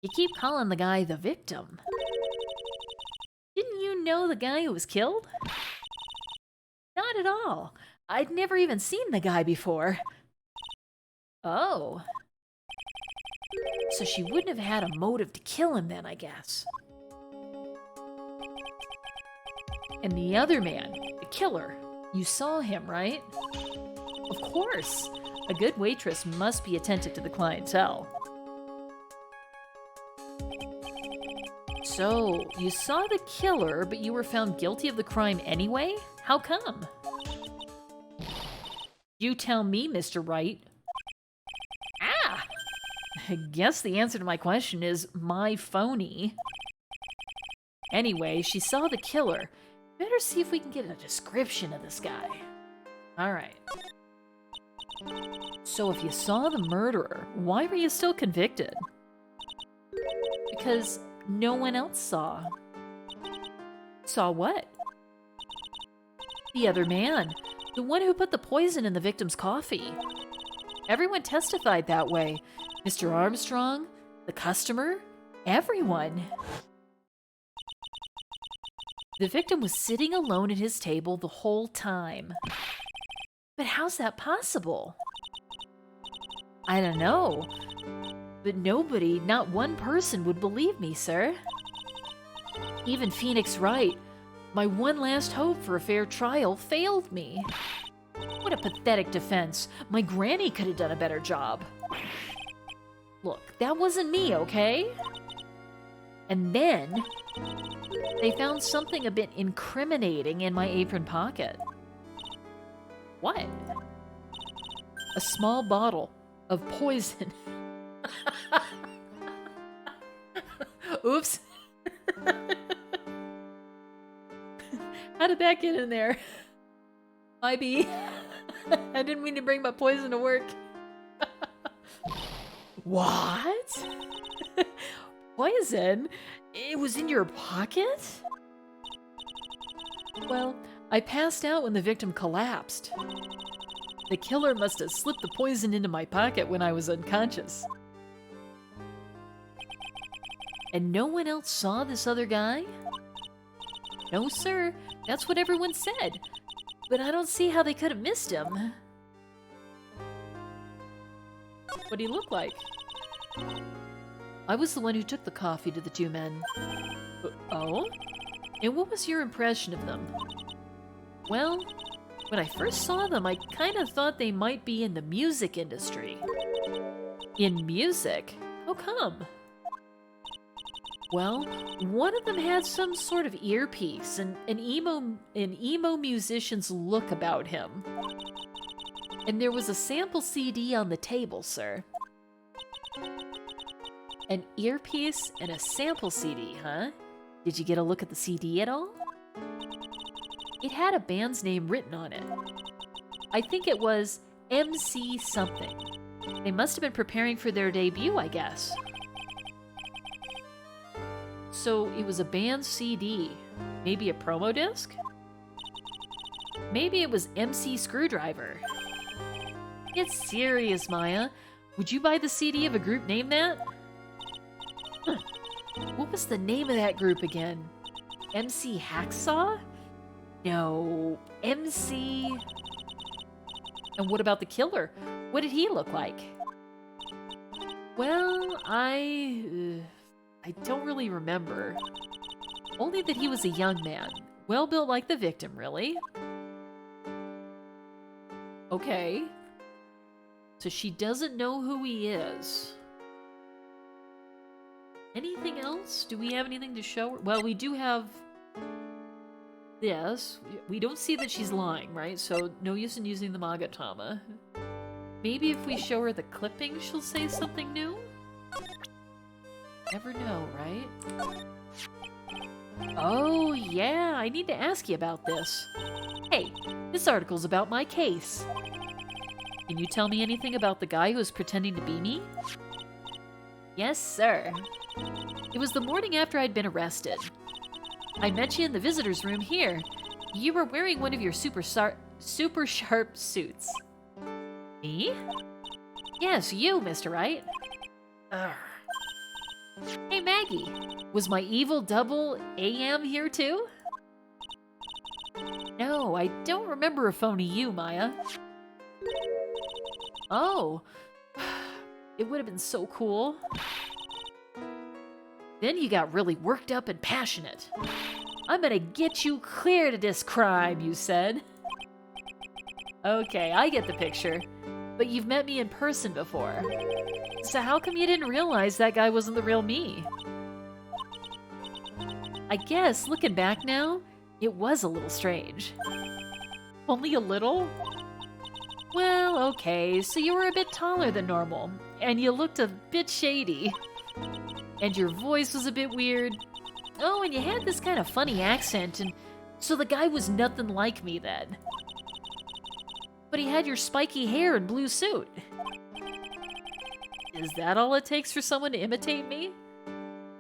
You keep calling the guy the victim. Didn't you know the guy who was killed? Not at all. I'd never even seen the guy before. Oh. So she wouldn't have had a motive to kill him then, I guess. And the other man, the killer, you saw him, right? Of course. A good waitress must be attentive to the clientele. So, you saw the killer, but you were found guilty of the crime anyway? How come? You tell me, Mr. Wright. Ah! I guess the answer to my question is my phony. Anyway, she saw the killer. Better see if we can get a description of this guy. Alright. So if you saw the murderer, why were you still convicted? Because no one else saw. Saw what? The other man. The one who put the poison in the victim's coffee. Everyone testified that way. Mr. Armstrong, the customer, everyone. The victim was sitting alone at his table the whole time. But how's that possible? I don't know. But nobody, not one person, would believe me, sir. Even Phoenix Wright, my one last hope for a fair trial, failed me. What a pathetic defense. My granny could have done a better job. Look, that wasn't me, okay? And then, they found something a bit incriminating in my apron pocket. What? A small bottle of poison. Oops. How did that get in there? My bee. I didn't mean to bring my poison to work. What? Poison? It was in your pocket? Well, I passed out when the victim collapsed. The killer must have slipped the poison into my pocket when I was unconscious. And no one else saw this other guy? No, sir. That's what everyone said. But I don't see how they could have missed him. What'd he look like? I was the one who took the coffee to the two men. Oh? And what was your impression of them? Well, when I first saw them, I kind of thought they might be in the music industry. In music? How come? Well, one of them had some sort of earpiece and an emo musician's look about him. And there was a sample CD on the table, sir. An earpiece and a sample CD, huh? Did you get a look at the CD at all? It had a band's name written on it. I think it was MC something. They must have been preparing for their debut, I guess. So it was a band CD. Maybe a promo disc? Maybe it was MC Screwdriver. Get serious, Maya. Would you buy the CD of a group named that? What was the name of that group again? MC Hacksaw? No, MC... And what about the killer? What did he look like? Well, I don't really remember. Only that he was a young man. Well built like the victim, really. Okay. So she doesn't know who he is. Anything else? Do we have anything to show her? Well, we do have this. We don't see that she's lying, right? So no use in using the Magatama. Maybe if we show her the clipping, she'll say something new? Never know, right? Oh, yeah, I need to ask you about this. Hey, this article's about my case. Can you tell me anything about the guy who was pretending to be me? Yes, sir. It was the morning after I'd been arrested. I met you in the visitor's room here. You were wearing one of your super sharp suits. Me? Yes, you, Mr. Wright. Ugh. Hey, Maggie. Was my evil double AM here too? No, I don't remember a phony you, Maya. Oh. It would have been so cool. Then you got really worked up and passionate. I'm gonna get you cleared of this crime, you said. Okay, I get the picture. But you've met me in person before. So how come you didn't realize that guy wasn't the real me? I guess, looking back now, it was a little strange. Only a little? Well, okay, so you were a bit taller than normal, and you looked a bit shady. And your voice was a bit weird. Oh, and you had this kind of funny accent, and so the guy was nothing like me then. But he had your spiky hair and blue suit. Is that all it takes for someone to imitate me?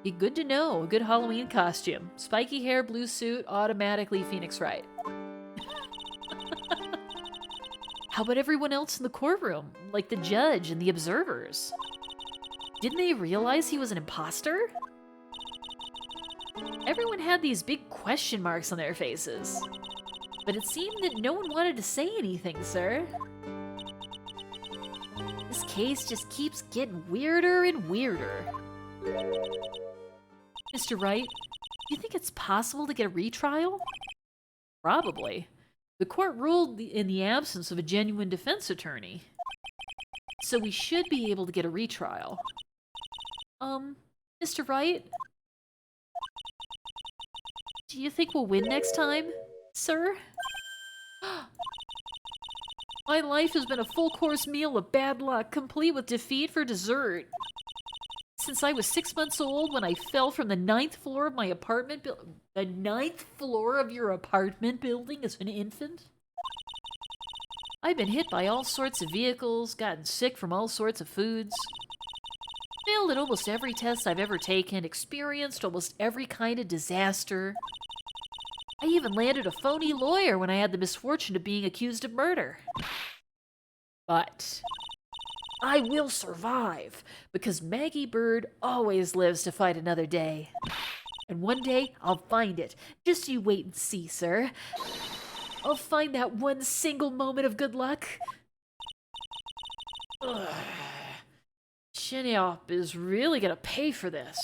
Be good to know, a good Halloween costume. Spiky hair, blue suit, automatically Phoenix Wright. How about everyone else in the courtroom? Like the judge and the observers? Didn't they realize he was an imposter? Everyone had these big question marks on their faces. But it seemed that no one wanted to say anything, sir. This case just keeps getting weirder and weirder. Mr. Wright, do you think it's possible to get a retrial? Probably. The court ruled in the absence of a genuine defense attorney. So we should be able to get a retrial. Mr. Wright? Do you think we'll win next time, sir? My life has been a full-course meal of bad luck, complete with defeat for dessert. Since I was 6 months old when I fell from the 9th floor of my apartment building. The 9th floor of your apartment building as an infant? I've been hit by all sorts of vehicles, gotten sick from all sorts of foods. Failed at almost every test I've ever taken, experienced almost every kind of disaster. I even landed a phony lawyer when I had the misfortune of being accused of murder. But I will survive, because Maggie Bird always lives to fight another day. And one day, I'll find it. Just you wait and see, sir. I'll find that one single moment of good luck. Ugh. Shinyop is really gonna pay for this.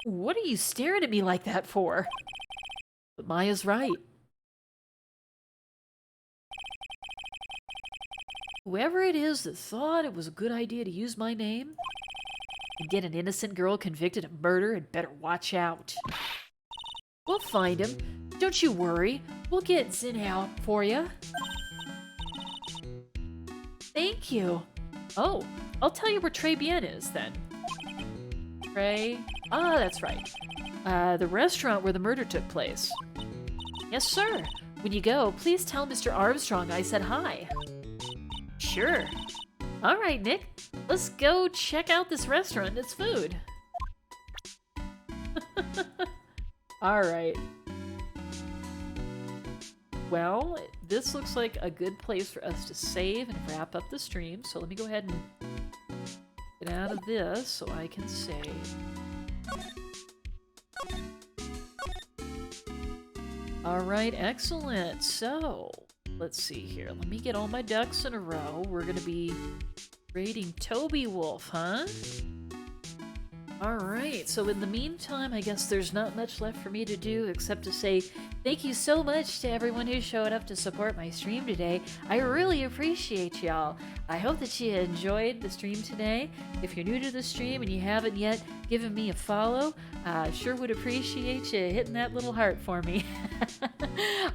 What are you staring at me like that for? But Maya's right. Whoever it is that thought it was a good idea to use my name and get an innocent girl convicted of murder had better watch out. We'll find him. Don't you worry. We'll get Zin out for you. Thank you. Oh, I'll tell you where Trey Bien is then. Trey? Ah, that's right. The restaurant where the murder took place. Yes, sir. When you go, please tell Mr. Armstrong I said hi. Sure. All right, Nick. Let's go check out this restaurant and its food. All right. Well, this looks like a good place for us to save and wrap up the stream. So let me go ahead and get out of this so I can save. All right, excellent. So let's see here. Let me get all my ducks in a row. We're going to be raiding Toby Wolf, huh? Alright, so in the meantime, I guess there's not much left for me to do except to say thank you so much to everyone who showed up to support my stream today. I really appreciate y'all. I hope that you enjoyed the stream today. If you're new to the stream and you haven't yet given me a follow, sure would appreciate you hitting that little heart for me.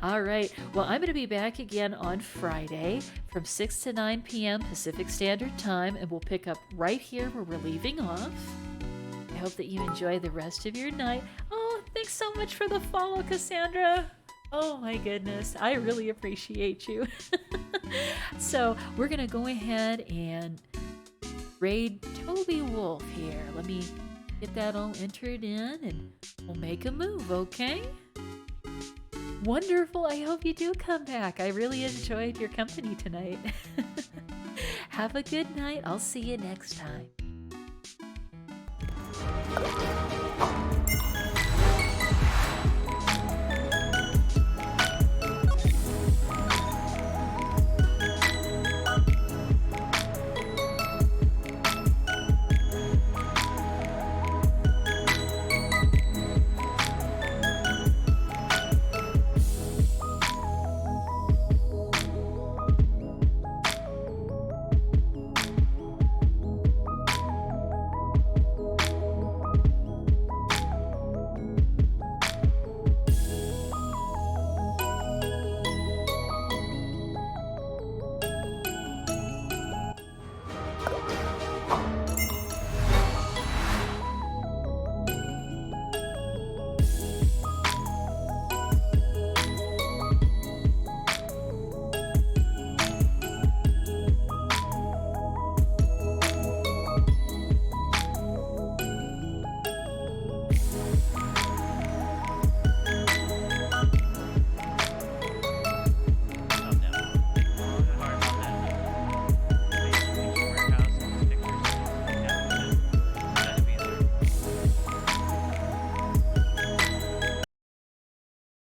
Alright, well, I'm going to be back again on Friday from 6 to 9 p.m. Pacific Standard Time, and we'll pick up right here where we're leaving off. I hope that you enjoy the rest of your night. Oh, thanks so much for the follow, Cassandra. Oh my goodness, I really appreciate you. So we're gonna go ahead and raid Toby Wolf here. Let me get that all entered in and we'll make a move, okay? Wonderful, I hope you do come back. I really enjoyed your company tonight. Have a good night. I'll see you next time.